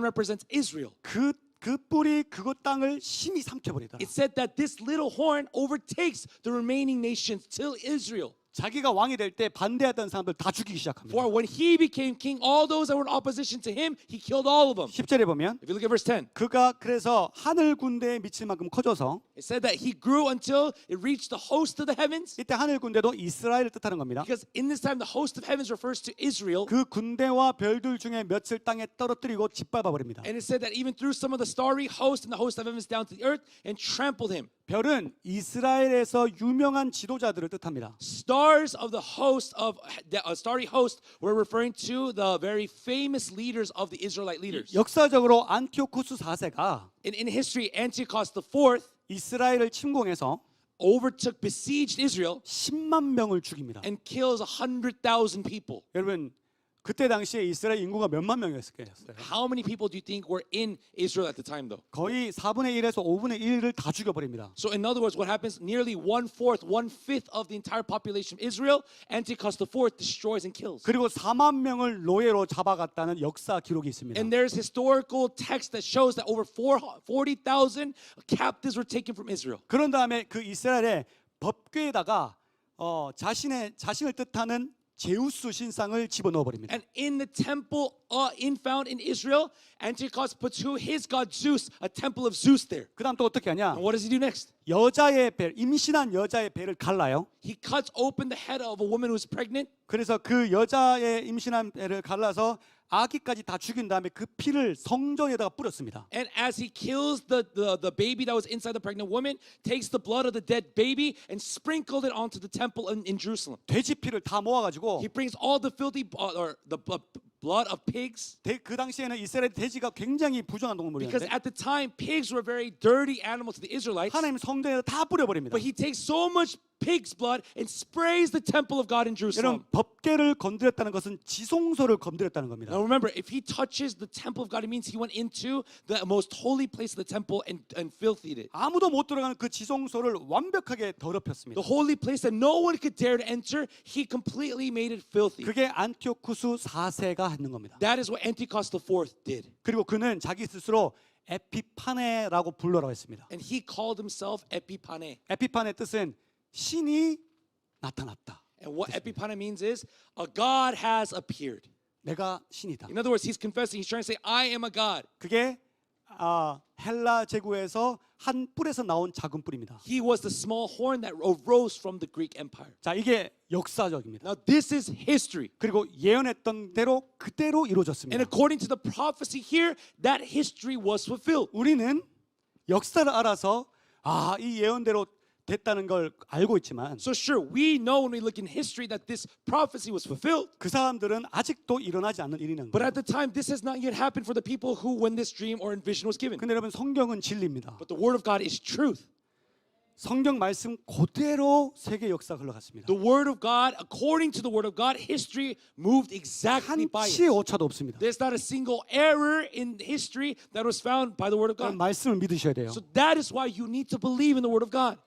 represents Israel. 그 뿔이 그곳 땅을 심히 삼켜버리더라. It said that this little horn overtakes the remaining nations till Israel. 자기가 왕이 될 때 반대했던 사람들 다 죽이기 시작합니다. For when he became king, all those that were in opposition to him, he killed all of them. 10절에 보면 If you look at verse 10, 그가 그래서 하늘 군대에 미칠 만큼 커져서 it said that he grew until it reached the host of the heavens. 이때 하늘 군대도 이스라엘을 뜻하는 겁니다. Because in this time, the host of heavens refers to Israel. 그 군대와 별들 중에 몇을 땅에 떨어뜨리고 짓밟아 버립니다. And it said that even through some of the starry host and the host of heavens down to the earth and trampled him. 별은 이스라엘에서 유명한 지도자들을 뜻합니다. Stars of the host of the starry host were referring to the very famous leaders of the Israelite leaders. 역사적으로 안티오쿠스 4세가 In history, Antiochus the fourth 이스라엘을 침공해서 besieged Israel 10만 명을 죽입니다. and kills 100,000 people. 여러분 그때 당시에 이스라엘 인구가 몇만 명이었을까요? How many people do you think were in Israel at the time, though? 거의 4분의 1에서 5분의 1을 다 죽여버립니다. So, in other words, what happens? Nearly 1/4, 1/5 of the entire population of Israel, Antiochus the fourth destroys and kills. 그리고 4만 명을 노예로 잡아갔다는 역사 기록이 있습니다. And there's historical text that shows that over 40,000 captives were taken from Israel. 그런 다음에 그 이스라엘의 법궤에다가 자신을 뜻하는 제우스 신상을 집어넣어 버립니다. And in the temple found in Israel, Antiochus put to his god Zeus, a temple of Zeus there. 그다음 또 어떻게 하냐? And what does he do next? 여자의 배, 임신한 여자의 배를 갈라요. He cuts open the head of a woman who's pregnant. 그래서 그 여자의 임신한 배를 갈라서 아기까지 다 죽인 다음에 그 피를 성전에다가 뿌렸습니다. And as he kills the baby that was inside the pregnant woman, takes the blood of the dead baby and sprinkled it onto the temple in Jerusalem. 돼지 피를 다 모아가지고 He brings all the filthy or the blood of pigs. 그 당시에는 이스라엘 돼지가 굉장히 부정한 Because 동물이었는데 at the time, pigs were very dirty animals to the Israelites. 하나님 성전에다 다 뿌려버립니다. But he takes so much pig's blood and sprays the temple of God in Jerusalem. 여러분 법궤를 건드렸다는 것은 지성소를 건드렸다는 겁니다. Now remember, if he touches the temple of God, it means he went into the most holy place of the temple and filthied it. 아무도 못 들어가는 그 지성소를 완벽하게 더럽혔습니다. The holy place that no one could dare to enter, he completely made it filthy. 그게 안티오쿠스 4세가 하는 겁니다. That is what Antiochus the fourth did. 그리고 그는 자기 스스로 에피파네라고 불러라고 했습니다. And he called himself Epipane. 에피파네 뜻은 신이 나타났다. And what Epipane means is a God has appeared. 내가 신이다. In other words, he's confessing, he's trying to say, I am a God. 그게 헬라 제국에서 한 뿔에서 나온 작은 뿔입니다. He was the small horn that arose from the Greek Empire. 자, 이게 역사적입니다. Now this is history. 그리고 예언했던 대로 그대로 이루어졌습니다. And according to the prophecy here, that history was fulfilled. 우리는 역사를 알아서 이 예언대로 됐다는 걸 알고 있지만 So sure, we know when we look in history that this prophecy was fulfilled. 그 사람들은 아직도 일어나지 않는 일이는 But 거예요. at the time, this has not yet happened for the people who, when this dream or vision was given. 근데 여러분 성경은 진리입니다. But the word of God is truth. 성경 말씀 그대로 세계 역사가 흘러갔습니다. The word of God, according to the word of God, history moved exactly by 한치 it. 오차도 없습니다. There's not a single error in history that was found by the word of 그런 God. 말씀을 믿으셔야 돼요. So that is why you need to believe in the word of God.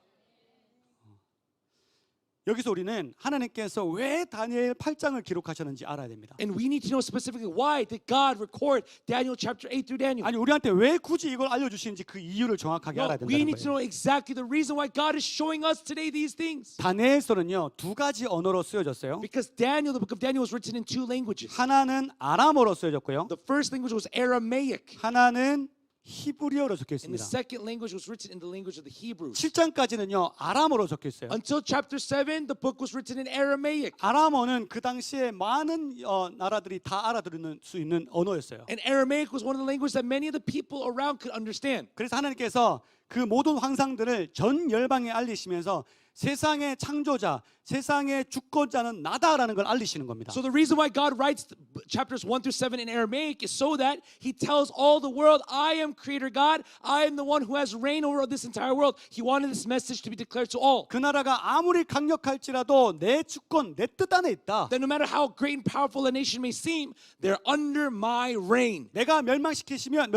여기서 우리는 하나님께서 왜 다니엘 8장을 기록하셨는지 알아야 됩니다. And we need to know specifically why did God record Daniel chapter 8 through Daniel. 아니 우리한테 왜 굳이 이걸 알려주시는지 그 이유를 정확하게 No, 알아야 we 된다는 need to know 거예요. exactly the reason why God is showing us today these things. 다니엘서는요 두 가지 언어로 쓰여졌어요. Because Daniel, the book of Daniel was written in two languages. 하나는 아람어로 쓰여졌고요. The first language was Aramaic. 하나는 히브리어로 적혀 And the 있습니다. second language was written in the language of the Hebrews. 7장까지는요 아람어로 적혀 있어요. Until chapter 7, the book was written in Aramaic. 아람어는 그 당시에 많은 나라들이 다 알아들을 수 있는 언어였어요. And Aramaic was one of the languages that many of the people around could understand. 그래서 하나님께서 그 모든 환상들을 전 열방에 알리시면서 세상의 창조자, 세상의 주권자는 나다라는 걸 알리시는 겁니다. So the reason why God writes chapters 1 through 7 in Aramaic is so that he tells all the world, I am creator God, I am the one who has reign over this entire world. He wanted this message to be declared to all. 그 나라가 아무리 강력할지라도 내 주권, 내 뜻 안에 있다. That no matter how great and powerful a nation may seem, they're under my reign. 내가 멸망시키면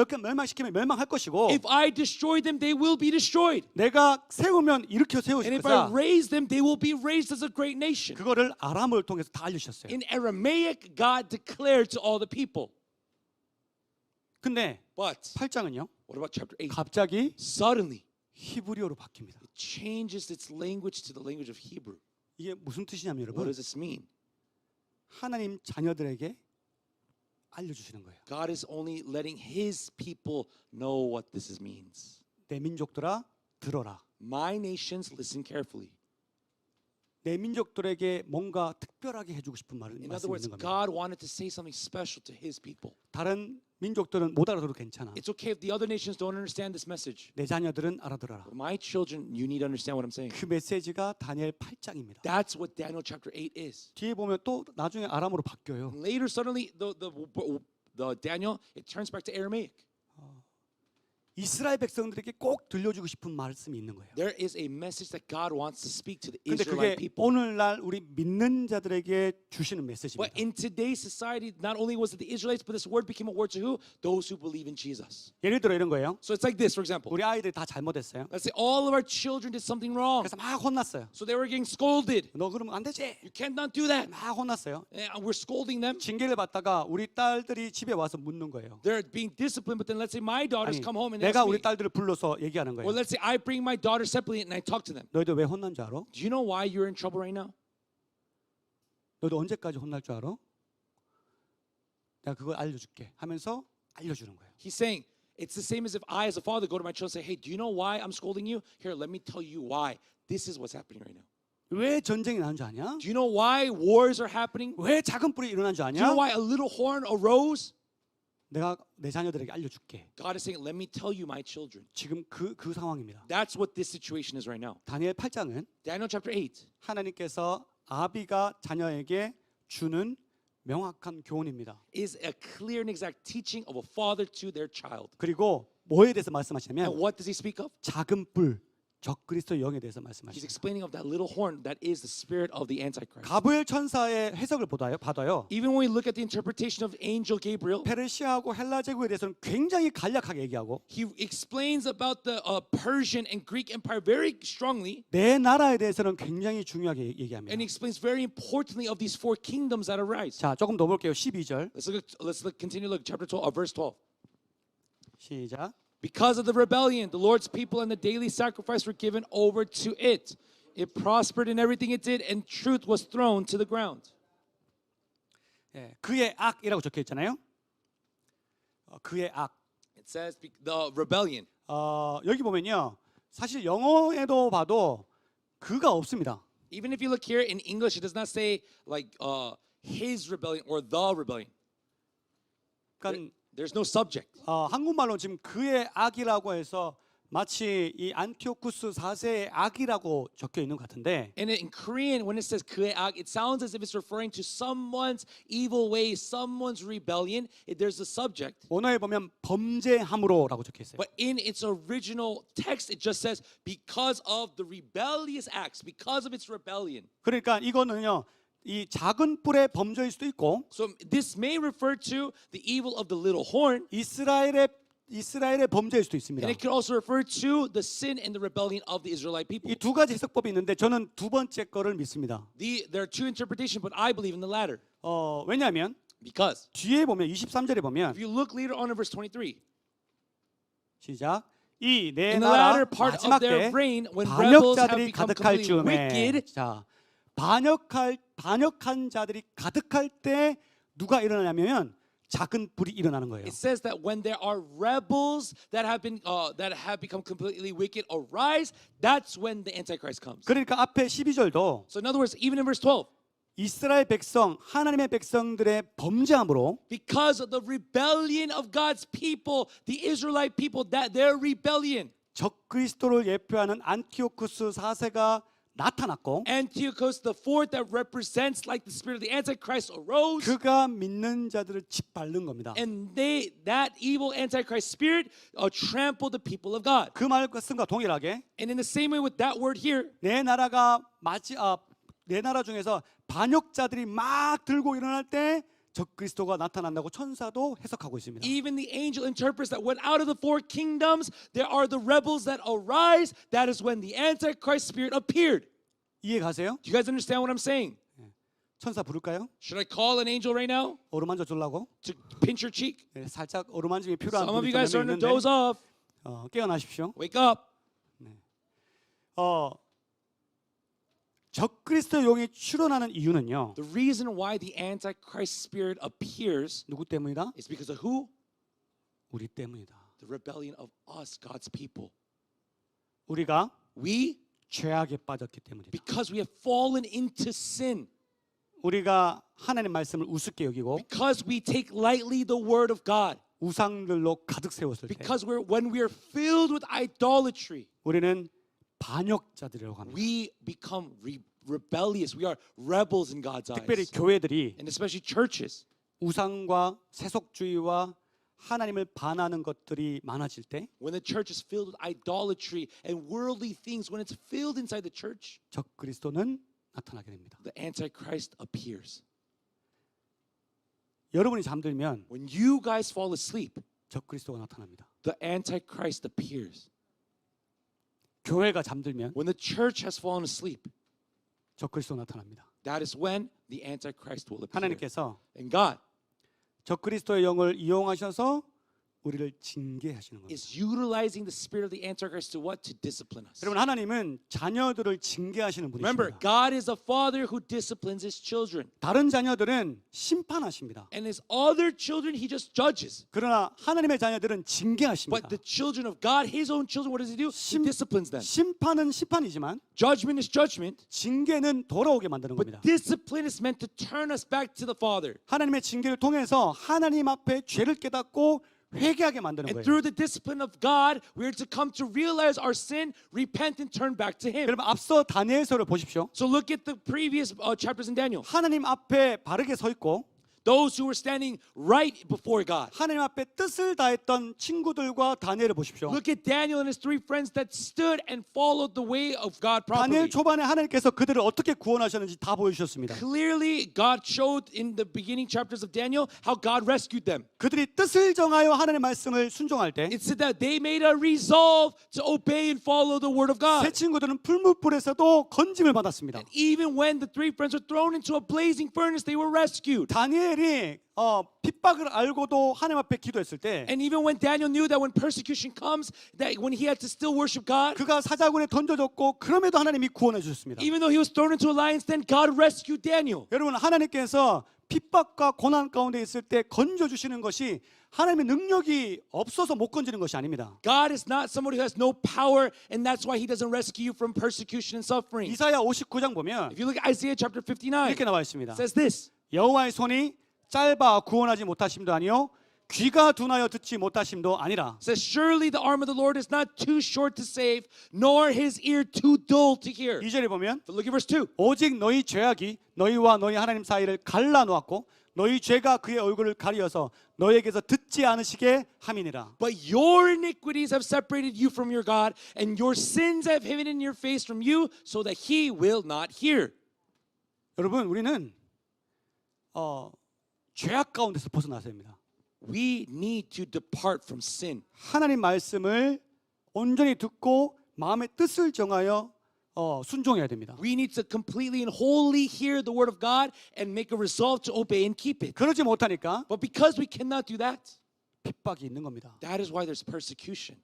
멸망할 것이고 If I destroy them, they will be destroyed. 내가 세우면 일으켜 And 세우실 if I 것이다. raise them, they will be raised as a great nation. 그거를 아람어를 통해서 다 알려주셨어요. In Aramaic, God declared to all the people. 근데 But 8장은요. what about chapter 8? 갑자기 Suddenly, 히브리어로 바뀝니다. it changes its language to the language of Hebrew. 이게 무슨 뜻이냐면 What 여러분 does this mean? 하나님 자녀들에게 알려주시는 거예요. God is only letting his people know what this means. 내 민족들아 들어라. My nations, listen carefully. 내 민족들에게 뭔가 특별하게 해주고 싶은 In other 말씀이 words, 있는 겁니다. God wanted to say something special to his people. 다른 민족들은 못 알아들어도 괜찮아. It's okay if the other nations don't understand this message. 내 자녀들은 알아들어라. But my children, you need to understand what I'm saying. 그 메시지가 다니엘 8장입니다. That's what Daniel chapter 8 is. 뒤에 보면 또 나중에 아람어로 바뀌어요. And later, suddenly, the Daniel, it turns back to Aramaic. 이스라엘 백성들에게 꼭 들려주고 싶은 말씀이 있는 거예요. There is a message that God wants to speak to the 근데 Israelite 그게 people. 오늘날 우리 믿는 자들에게 주시는 But 메시지입니다. in today's society, not only was it the Israelites, but this word became a word to who? Those who believe in Jesus. 예를 들어 이런 거예요. So it's like this, for example. 우리 아이들이 다 잘못했어요. Let's say all of our children did something wrong. 그래서 막 혼났어요. So they were getting scolded. 너 그러면 안 되지. You cannot do that. 막 혼났어요. And we're scolding them. 징계를 받다가 우리 딸들이 집에 와서 묻는 거예요. They're being disciplined, but then let's say my daughters 아니, come home and 내가 ask 우리 me. 딸들을 불러서 얘기하는 Or 거예요. let's say I bring my daughter separately and I talk to them. 너희들 왜 혼난 줄 알아? Do you know why you're in trouble right now? 너희들 언제까지 혼날 줄 알아? 내가 그걸 알려줄게 하면서 알려주는 거예요. He's saying, it's the same as if I, as a father, go to my children and say, hey, do you know why I'm scolding you? Here, let me tell you why. This is what's happening right now. 왜 전쟁이 나는 줄 아냐? Do you know why wars are happening? 왜 작은 뿔이 일어난 줄 Do you know 아냐? why a little horn arose? 내가 내 자녀들에게 알려줄게. God is saying, let me tell you, my children. 지금 그 상황입니다. That's what this situation is right now. 다니엘 8장은 Daniel chapter 8 하나님께서 아비가 자녀에게 주는 명확한 교훈입니다. is a clear and exact teaching of a father to their child. 그리고 뭐에 대해서 And 말씀하시냐면 what does he speak of? 작은 뿔, 적그리스도 영에 대해서 He's 말씀하십니다. explaining of that little horn that is the spirit of the Antichrist. 가브엘 천사의 해석을 받아요. Even when we look at the interpretation of angel Gabriel, 페르시아하고 헬라 제국에 대해서는 굉장히 간략하게 얘기하고 he explains about the Persian and Greek empire very strongly, 내 나라에 대해서는 굉장히 중요하게 얘기합니다. and he explains very importantly of these four kingdoms that arise. 자, 조금 더 볼게요. 12절. Continue look chapter 12, verse 12. 시작. Because of the rebellion, the Lord's people and the daily sacrifice were given over to it. It prospered in everything it did, and truth was thrown to the ground. 예, 그의 악이라고 적혀 있잖아요. 그의 악. It says the rebellion. 여기 보면요. 사실 영어에도 봐도 그가 없습니다. Even if you look here in English, it does not say like his rebellion or the rebellion. 그러니까 There's no subject. 한국말로 지금 그의 악이라고 해서 마치 이 안티오쿠스 4세의 악이라고 적혀 있는 것 같은데 And in Korean, when it says 그의악, it sounds as if it's referring to someone's evil ways, someone's rebellion. There's a subject. 원어에 보면 범죄함으로라고 적혀 있어요. But in its original text, it just says because of the rebellious acts, because of its rebellion. 그러니까 이거는요. 이 작은 뿔의 범죄일 수도 있고 So this may refer to the evil of the little horn, 이스라엘의 범죄일 수도 있습니다. and it could also refer to the sin and the rebellion of the Israelite people. 이 두 가지 해석법이 있는데 저는 두 번째 거를 믿습니다. There are two interpretations, but I believe in the latter. 왜냐하면 Because 뒤에 보면 23절에 보면 if you look later on in verse 23, 시작 이 내 in the 나라 latter part of 마지막 their 때 reign, when rebels have 반역자들이 become 가득할 completely 즈음에 wicked, 자 반역한 자들이 가득할 때 누가 일어나냐면 작은 불이 일어나는 거예요. it says that when there are rebels that have become completely wicked arise, that's when the Antichrist comes. 그러니까 앞에 12절도 So in other words, even in verse 12, 이스라엘 백성 하나님의 백성들의 범죄함으로 because of the rebellion of God's people, the Israelite people, that their rebellion, 적그리스도를 예표하는 안티오쿠스 4세가 나타났고 Antiochus the fourth, that represents like the spirit of the Antichrist, arose, 그가 믿는 자들을 짓밟는 겁니다. and that evil Antichrist spirit trampled the people of God. 그 말씀과 동일하게 And in the same way with that word here, 내 나라 중에서 반역자들이 막 들고 일어날 때 적그리스도가 나타난다고 천사도 해석하고 있습니다. even the angel interprets that when out of the four kingdoms there are the rebels that arise, that is when the Antichrist spirit appeared. 이해 가세요? Do you guys understand what I'm saying? 천사 부를까요? Should I call an angel right now 어루만져 주려고? to pinch your cheek? 네, 살짝 어루만짐이 필요한 Some of 분이 you guys 좀 starting 몇 to 명 doze 있는데 off. 깨어나십시오. Wake up. 적그리스도의 용이 출현하는 이유는요. The reason why the Antichrist spirit appears 누구 때문이다? is because of who? 우리 때문이다. The rebellion of us, God's people. 우리가 We, 죄악에 빠졌기 때문이다. because we have fallen into sin, 우리가 하나님 말씀을 우습게 여기고 because we take lightly the word of God, 우상들로 가득 세웠을 때 because when we are filled with idolatry, 우리는 반역자들이라고 합니다. we become rebellious. We are rebels in God's 특별히 eyes. 교회들이 And especially churches, 우상과 세속주의와 하나님을 반하는 것들이 많아질 때 when the church is filled with idolatry and worldly things, when it's filled inside the church, 적그리스도는 나타나게 됩니다. the Antichrist appears. 여러분이 잠들면 When you guys fall asleep, 적그리스도가 나타납니다. the Antichrist appears. 교회가 잠들면 When the church has fallen asleep, 적그리스도가 나타납니다. that is when the Antichrist will appear. 하나님께서 And God 적그리스도의 영을 이용하셔서 우리를 징계하시는 겁니다. is utilizing the spirit of the Antichrist to what? To discipline us. 여러분 하나님은 자녀들을 징계하시는 Remember, 분이십니다. God is a father who disciplines his children. 다른 자녀들은 심판하십니다. And his other children, he just judges. 그러나 하나님의 자녀들은 But 징계하십니다. the children of God, his own children, what does he do? He disciplines them. 심판은 심판이지만 Judgment is judgment, 징계는 돌아오게 만드는 겁니다. but discipline is meant to turn us back to the Father. 하나님의 징계를 통해서 하나님 앞에 죄를 깨닫고 회개하게 만드는 And 거예요. through the discipline of God, we are to come to realize our sin, repent, and turn back to Him. 여러분 앞서 다니엘서를 보십시오. So look at the previous chapters in Daniel. 하나님 앞에 바르게 서 있고 Those who were standing right before God. 하나님 앞에 뜻을 다했던 친구들과 다니엘을 보십시오. Look at Daniel and his three friends that stood and followed the way of God 다니엘 properly. 초반에 하나님께서 그들을 어떻게 구원하셨는지 다 보여주셨습니다. Clearly, God showed in the beginning chapters of Daniel how God rescued them. 그들이 뜻을 정하여 하나님의 말씀을 순종할 때 It said that they made a resolve to obey and follow the word of 세 God. 친구들은 풀무불에서도 건짐을 받았습니다. And even when the three friends were thrown into a blazing furnace, they were rescued. 다니엘이 핍박을 알고도 하나님 앞에 기도했을 때 And even when Daniel knew that when persecution comes, that when he had to still worship God, 그가 사자굴에 던져졌고 그럼에도 하나님이 구원해 주셨습니다. even though he was thrown into a lion's den, God rescued Daniel. 여러분 하나님께서 핍박과 고난 가운데 있을 때 건져 주시는 것이 하나님의 능력이 없어서 못 건지는 것이 아닙니다. God is not somebody who has no power, and that's why he doesn't rescue you from persecution and suffering. 이사야 59장 보면 If you look at Isaiah chapter 59, 이렇게 나와 있습니다. it says this. 여호와의 손이 짧아 구원하지 못하심도 아니요 귀가 둔하여 듣지 못하심도 아니라 It says, surely the arm of the Lord is not too short to save, nor his ear too dull to hear. 2절에 보면 But look at verse 2. 오직 너희 죄악이 너희와 너희 하나님 사이를 갈라 놓았고 너희 죄가 그의 얼굴을 가리어서 너희에게서 듣지 않으시게 함이니라. But your iniquities have separated you from your God, and your sins have hidden your face from you, so that he will not hear. 여러분 우리는 죄악 가운데서 벗어나야 됩니다. We need to depart from sin. 하나님 말씀을 온전히 듣고 마음의 뜻을 정하여 순종해야 됩니다. We need to completely and wholly hear the word of God and make a resolve to obey and keep it. 그러지 못하니까 But because we cannot do that, 핍박이 있는 겁니다. that is why there's persecution.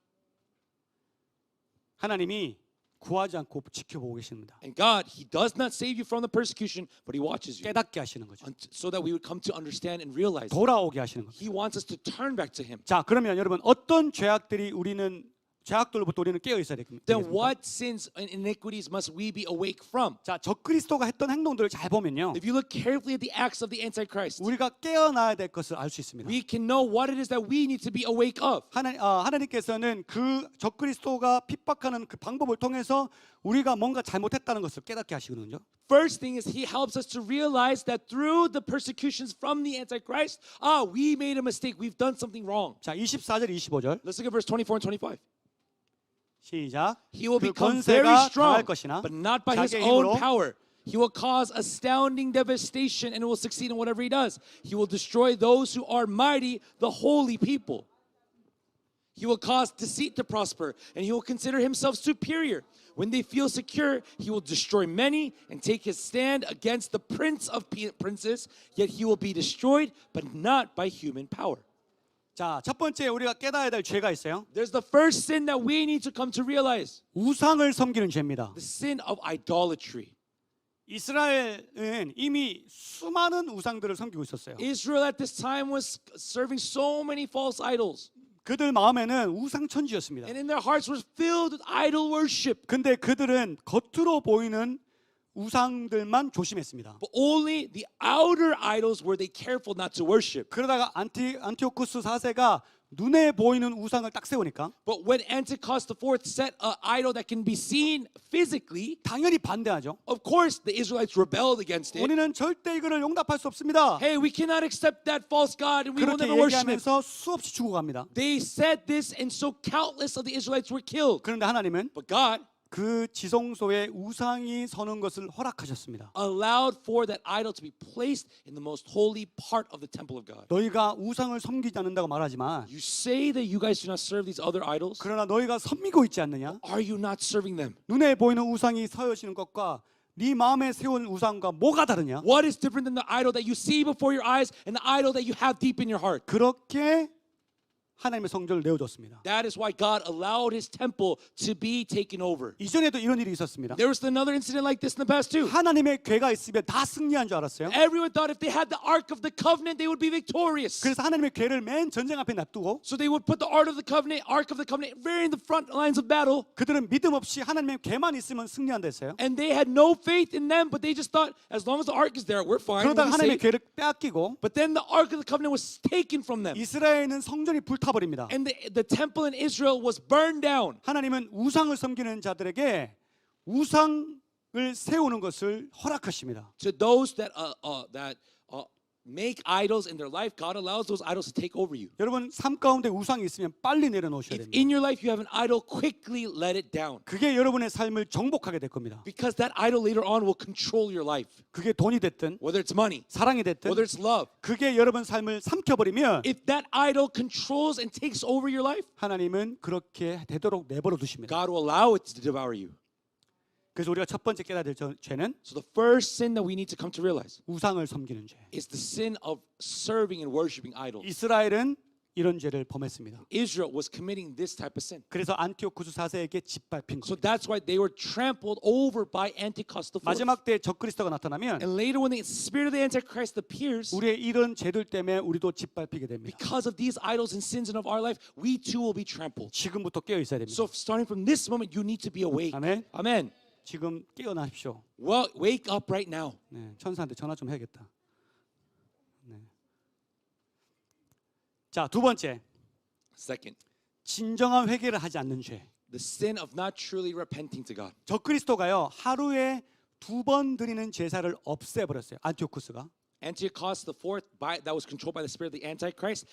하나님이 구하지 않고 지켜보고 계십니다. And God, he does not save you from the persecution, but he watches you 깨닫게 하시는 거죠. so that we would come to understand and realize 돌아오게 하시는 거죠. he wants us to turn back to him. 자, 그러면 여러분 어떤 죄악들로부터 우리는 깨어 있어야 Then 되겠습니까? what sins and iniquities must we be awake from? 자, 적그리스도가 했던 행동들을 잘 보면요. If you look carefully at the acts of the Antichrist, 우리가 깨어나야 될 것을 알 수 있습니다. we can know what it is that we need to be awake of. 하나님께서는 그 적그리스도가 핍박하는 그 방법을 통해서 우리가 뭔가 잘못했다는 것을 깨닫게 하시거든요. First thing is he helps us to realize that through the persecutions from the Antichrist, we made a mistake. We've done something wrong. 자, 24절, 25절 Let's look at verse 24 and 25. 시작. He will 그 become very 권세가 strong, 강할 것이나 but not by his 자기의 own 힘으로 power. He will cause astounding devastation and will succeed in whatever he does. He will destroy those who are mighty, the holy people. He will cause deceit to prosper, and he will consider himself superior. When they feel secure, he will destroy many and take his stand against the prince of princes, yet he will be destroyed, but not by human power. 자, 첫 번째 우리가 깨달아야 될 죄가 있어요. There's the first sin that we need to come to realize. 우상을 섬기는 죄입니다. The sin of idolatry. 이스라엘은 이미 수많은 우상들을 섬기고 있었어요. Israel at this time was serving so many false idols. 그들 마음에는 우상천지였습니다. And in their hearts was filled with idol worship. 근데 그들은 겉으로 보이는 우상들만 조심했습니다. But only the outer idols were they careful not to worship. 그러다가 안티오쿠스 4세가 눈에 보이는 우상을 딱 세우니까 But when Antiochus IV set an idol that can be seen physically, 당연히 반대하죠. of course the Israelites rebelled against it. 우리는 절대 이거를 용납할 수 없습니다. Hey, we cannot accept that false god and we will 그렇게 never worship it. 얘기하면서 수없이 죽어갑니다. They said this and so countless of the Israelites were killed. 그런데 하나님은 But God 그 지성소에 우상이 서는 것을 허락하셨습니다. allowed for that idol to be placed in the most holy part of the temple of God. 너희가 우상을 섬기지 않는다고 말하지만 You say that you guys do not serve these other idols. 그러나 너희가 섬기고 있지 않느냐? Are you not serving them? 눈에 보이는 우상이 서여지는 것과 네 마음에 세운 우상과 뭐가 다르냐? What is different than the idol that you see before your eyes and the idol that you have deep in your heart? 그렇게 하나님의 성전을 내어줬습니다. That is why God allowed his temple to be taken over. 이전에도 이런 일이 있었습니다. There was another incident like this in the past too. 하나님의 궤가 있으면 다 승리한 줄 알았어요. Everyone thought if they had the Ark of the Covenant, they would be victorious. 그래서 하나님의 궤를 맨 전쟁 앞에 놔두고 So they would put the Ark of the Covenant very in the front lines of battle. 그들은 믿음 없이 하나님의 궤만 있으면 승리한다 했어요. And they had no faith in them, but they just thought, as long as the Ark is there, we're fine. We'll 그러다가 be 하나님의 safe. 궤를 빼앗기고 But then the Ark of the Covenant was taken from them. 이스라엘은 성전이 불타버립니다. And the temple in Israel was burned down. 하나님은 우상을 섬기는 자들에게 우상을 세우는 것을 허락하십니다. To those that make idols in their life, God allows those idols to take over you. 여러분 삶 가운데 우상이 있으면 빨리 내려놓으셔야 If 됩니다. in your life you have an idol, quickly let it down. 그게 여러분의 삶을 정복하게 될 겁니다. Because that idol later on will control your life. 그게 돈이 됐든 Whether it's money, 사랑이 됐든 whether it's love. 그게 여러분 삶을 삼켜버리면 If that idol controls and takes over your life, 하나님은 그렇게 되도록 내버려 두십니다. God will allow it to devour you. 그래서 우리가 첫 번째 깨달아야 될 죄는 So the first sin that we need to come to realize 우상을 섬기는 죄. is the sin of serving and worshiping idols. 이스라엘은 이런 죄를 범했습니다. Israel was committing this type of sin. 그래서 안티오쿠스 4세에게 짓밟힌 So 겁니다. that's why they were trampled over by Antiochus IV. 마지막 때 적그리스도가 나타나면 And later when the spirit of the Antichrist appears, 우리의 이런 죄들 때문에 우리도 짓밟히게 됩니다. because of these idols and sins in of our life, we too will be trampled. 지금부터 깨어 있어야 됩니다. So starting from this moment, you need to be awake. 아멘. Amen. 지금 깨어나십시오. Well, wake up right now. 네, 천사한테 전화 좀 해야겠다. 네. 자, 두 번째. Second, 진정한 회개를 하지 않는 죄. the sin of not truly repenting to God. 적그리스도가요. 하루에 2번 드리는 제사를 없애버렸어요. 안티오쿠스가. Antiochus the fourth, that was controlled by the spirit of the Antichrist,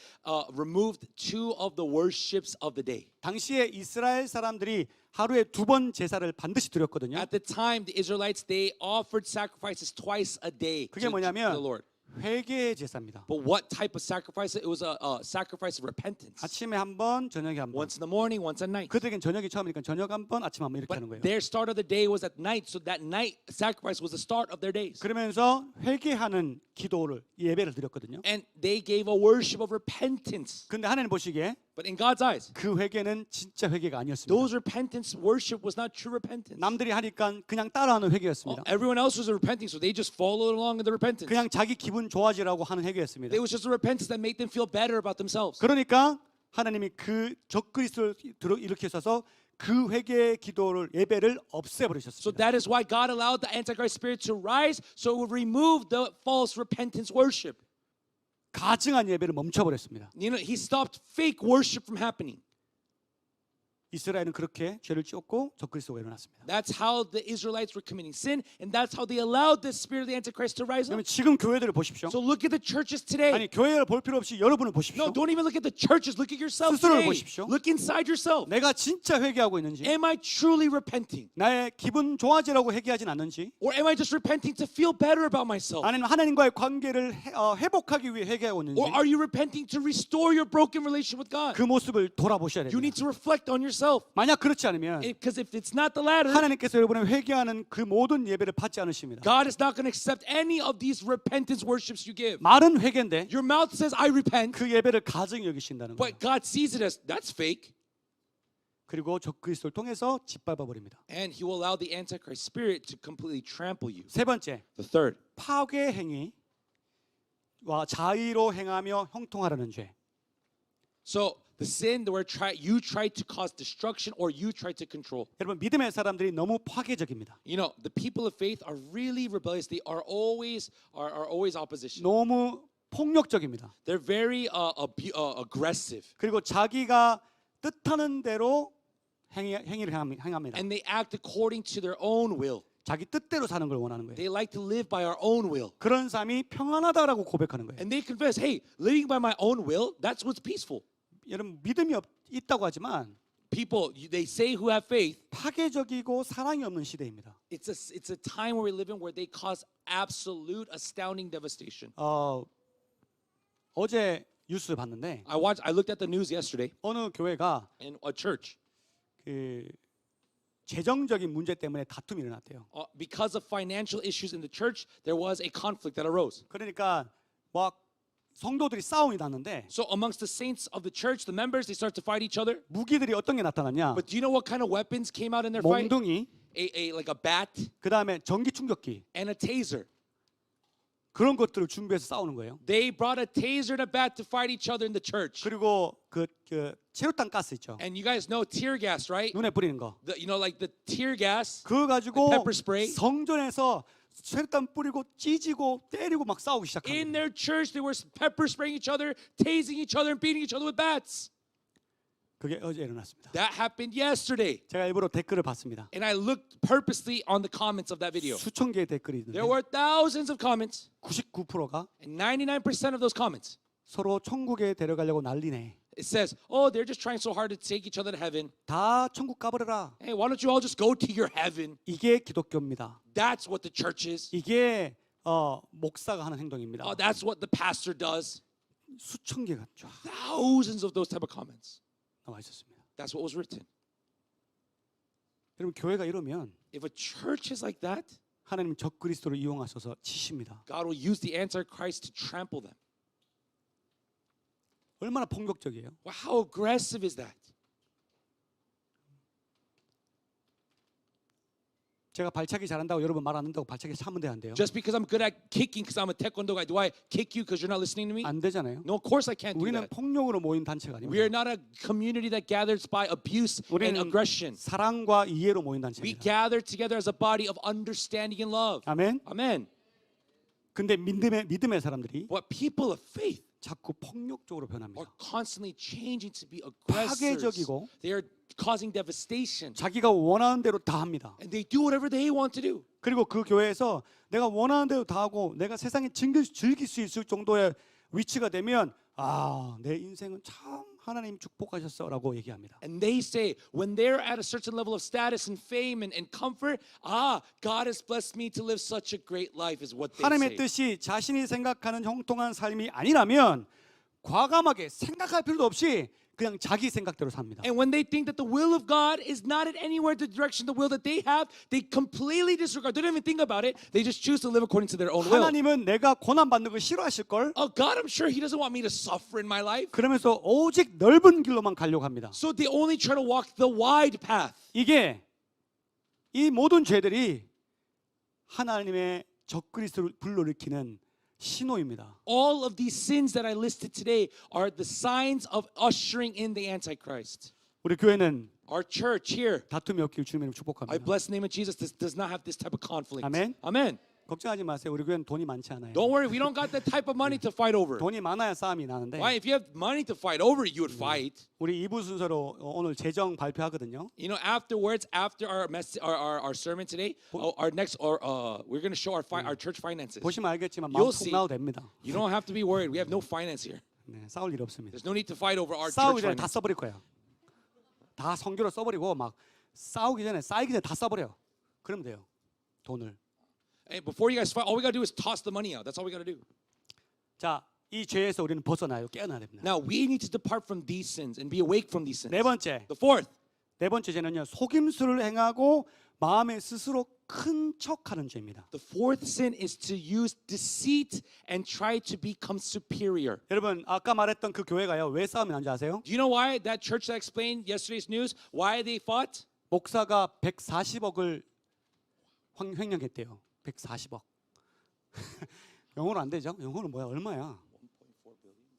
removed 2 of the worships of the day. 당시에 이스라엘 사람들이 하루에 2번 제사를 반드시 드렸거든요. At the time, the Israelites, they offered sacrifices twice a day 그게 to the 뭐냐면 Lord. 회개의 제사입니다. But what type of sacrifice? It was a sacrifice of repentance. 아침에 한 번, 저녁에 한 번. Once in the morning, once at night. 그들에겐 저녁이 처음이니까 저녁 한 번, 아침 한 번 이렇게 하는 But 거예요. their start of the day was at night, so that night sacrifice was the start of their days. 그러면서 회개하는 기도를 예배를 드렸거든요. And they gave a worship of repentance. 근데 하나님 보시기에 But in God's eyes, 그 회개는 진짜 회개가 아니었습니다. those repentance worship was not true repentance. 남들이 하니까 그냥 따라하는 회개였습니다. Everyone else was repenting, so they just followed along in the repentance. 그냥 자기 기분 좋아지라고 하는 회개였습니다. It was just a repentance that made them feel better about themselves. 그러니까 하나님이 그 적그리스도를 일으키셔서 그 회개의 기도를 예배를 So 없애버리셨습니다. that is why God allowed the Antichrist spirit to rise, so it would remove the false repentance worship. 가증한 예배를 멈춰버렸습니다. You know, he stopped fake worship from happening. 이스라엘은 그렇게 죄를 지었고 적그리스도가 일어났습니다. That's how the Israelites were committing sin, and that's how they allowed the spirit of the Antichrist to rise up. 그러면 지금 교회들을 보십시오. So look at the churches today. 아니 교회를 볼 필요 없이 여러분을 보십시오. No, don't even look at the churches. Look at yourself 스스로를 today. 보십시오. Look inside yourself. 내가 진짜 회개하고 있는지, Am I truly repenting? 나의 기분 좋아지라고 회개하진 않는지, Or am I just repenting to feel better about myself? 아니면 하나님과의 관계를 회복하기 위해 회개하고 있는지, Or are you repenting to restore your broken relationship with God? 그 모습을 돌아보셔야 You need 됩니다. to reflect on yourself. 만약 그렇지 않으면 Because if it's not the latter, 하나님께서 여러분의 회개하는 그 모든 예배를 받지 않으십니다. God is not going to accept any of these repentance worships you give. 말은 회개인데 Your mouth says, I repent, 그 예배를 가증히 여기신다는 거예요. but God sees it as, that's fake. 그리고 적그리스도를 통해서 짓밟아 버립니다. And He will allow the Antichrist spirit to completely trample you. 세 번째, The third, 파괴 행위와 자의로 행하며 형통하려는 죄. so the sin where you try to cause destruction or you try to control. 여러분 믿음의 사람들이 너무 파괴적입니다. You know, the people of faith are really rebellious. They are always opposition. 너무 폭력적입니다. They're very aggressive. 그리고 자기가 뜻하는 대로 행위를 행합니다. And they act according to their own will. 자기 뜻대로 사는 걸 원하는 거예요. They like to live by our own will. 그런 삶이 평안하다라고 고백하는 거예요. And they confess, hey, living by my own will, that's what's peaceful. 여러분 믿음이 있다고 하지만 People, they say who have faith, 파괴적이고 사랑이 없는 시대입니다. it's a time where we live in where they cause absolute, astounding devastation. 어제 뉴스를 봤는데 I looked at the news yesterday 어느 교회가 in a church. 그 재정적인 문제 때문에 다툼이 일어났대요. Because of financial issues in the church, there was a conflict that arose. 그러니까 막 성도들이 싸움이 났는데 So amongst the saints of the church, the members, they start to fight each other. 무기들이 어떤 게 나타났냐? But do you know what kind of weapons came out in their fight? 몽둥이, Like a bat 그 다음에 전기 충격기 and a taser. 그런 것들을 준비해서 싸우는 거예요. They brought a taser and a bat to fight each other in the church. 그리고 그 체류탄 가스 있죠. And you guys know tear gas, right? 눈에 뿌리는 거. You know, like the tear gas. 그거 가지고 pepper spray. 성전에서 체류탄 뿌리고 찢고 때리고 막 싸우기 시작한 In 거예요. their church, they were pepper spraying each other, tasing each other, and beating each other with bats. 그게 어제 일어났습니다. That happened yesterday. 제가 일부러 댓글을 봤습니다. And I looked purposely on the comments of that video. 수천 개의 댓글이 있는데 There were thousands of comments, 99%가 and 99% of those comments, 서로 천국에 데려가려고 난리네. it says, oh, they're just trying so hard to take each other to heaven. 다 천국 가버려라. Hey, why don't you all just go to your heaven? 이게 기독교입니다. That's what the church is. 이게 목사가 하는 행동입니다. Oh, that's what the pastor does. 수천 개가 쫙 Thousands of those type of comments. 나와 있었습니다. That's what was written. 여러분 교회가 이러면 If a church is like that, 하나님 적그리스도를 이용하셔서 치십니다. God will use the Antichrist to trample them. 얼마나 폭력적이에요. Well, how aggressive is that? 제가 발차기 잘한다고 여러분 말 안 한다고 발차기 차면 돼 안 돼요? Just because I'm good at kicking because I'm a taekwondo guy, do I kick you because you're not listening to me? 안 되잖아요. No, of course I can't do 우리는 that. 폭력으로 모인 단체가 We are 아닙니다. not a community that gathers by abuse and 우리는 aggression. 사랑과 이해로 모인 We 단체입니다. gather together as a body of understanding and love. 아멘. Amen. 근데 믿음의 사람들이 But people of faith, 자꾸 폭력적으로 are 변합니다. constantly changing to be aggressors. 파괴적이고 They are causing devastation. 자기가 원하는 대로 다 합니다. And they do whatever they want to do. 그리고 그 교회에서 내가 원하는 대로 다 하고 내가 세상에 즐길 수 있을 정도의 위치가 되면 내 인생은 참 하나님 축복하셨어라고 얘기합니다. And they say, when they're at a certain level of status and fame and comfort, God has blessed me to live such a great life, is what they 하나님의 say. 뜻이 자신이 생각하는 형통한 삶이 아니라면 과감하게 생각할 필요도 없이 그냥 자기 생각대로 삽니다. And when they think that the will of God is not in anywhere the direction the will that they have, they completely disregard. They don't even think about it. They just choose to live according to their own will. 하나님은 내가 고난 받는 걸 싫어하실 걸. Oh, God, I'm sure He doesn't want me to suffer in my life. 그러면서 오직 넓은 길로만 가려고 합니다. So they only try to walk the wide path. 이게 이 모든 죄들이 하나님의 적그리스도를 불러일으키는 신호입니다. All of these sins that I listed today are the signs of ushering in the Antichrist. 우리 교회는 Our church here, 다툼이 없기를 주님을 I 축복합니다. bless the name of Jesus, this does not have this type of conflict. Amen. Amen. 걱정하지 마세요. 우리 교회는 돈이 많지 않아요. Don't worry, we don't got that type of money to fight over. 돈이 많아야 싸움이 나는데 Why? If you have money to fight over, you would fight. 우리 2부 순서로 오늘 재정 발표하거든요. You know, afterwards, after our our sermon today, our next, we're going to show our church finances. 보시면 알겠지만 You'll 마음 푹 see. 나도 됩니다. You don't have to be worried. We have no finance here. 네, 싸울 일 없습니다. There's no need to fight over our 싸우기 church 전에 다 finances. 써버릴 거예요. 다 성교로 써버리고 막 싸우기 전에 쌓이기 전에 다 써버려요. 그러면 돼요. 돈을. Hey, before you guys fight, all we got to do is toss the money out. That's all we got to do. 자, 이 죄에서 우리는 벗어나요. 깨어나야 됩니다. Now, we need to depart from these sins and be awake from these sins. 네 번째. The fourth, 네 번째 죄는요. 속임수를 행하고 마음에 스스로 큰 척하는 죄입니다. the fourth sin is to use deceit and try to become superior. 여러분, 아까 말했던 그 교회가요. 왜 싸움이 난지 아세요? Do you know why that church that explained yesterday's news, why they fought? 목사가 140억을 횡령했대요. 140억. 영어로 안 되죠? 영어는 뭐야? 얼마야? 1.4 billion.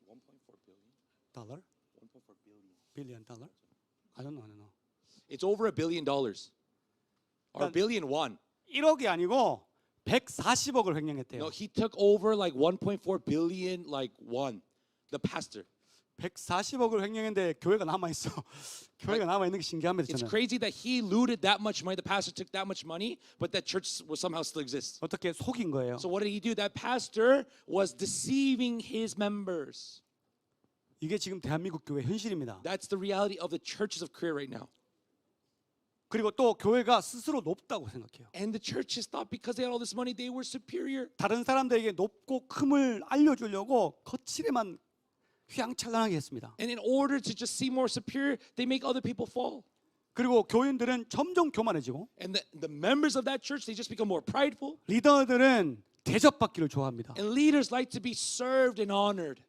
1.4 billion. 달러? 1.4 billion. 빌리언 달러? I don't know. It's over $1 billion. Or That- billion won. 1억이 아니고 140억을 횡령했대요. No, he took over like 1.4 billion like won. The pastor. 140억을 횡령했는데 교회가 남아 있어. 교회가 남아 있는 게 신기합니다. It's 저는. crazy that he looted that much money. The pastor took that much money, but that church will somehow still exist. 어떻게 속인 거예요? So what did he do? That pastor was deceiving his members. 이게 지금 대한민국 교회 현실입니다. That's the reality of the churches of Korea right now. 그리고 또 교회가 스스로 높다고 생각해요. And the churches thought because they had all this money, they were superior. 다른 사람들에게 높고 큼을 알려주려고 거칠에만 휘황찬란하게 했습니다. And in order to just seem more superior, they make other people fall. 그리고 교인들은 점점 교만해지고 And the members of that church, they just become more prideful. 리더들은 대접받기를 좋아합니다. And leaders like to be served and honored.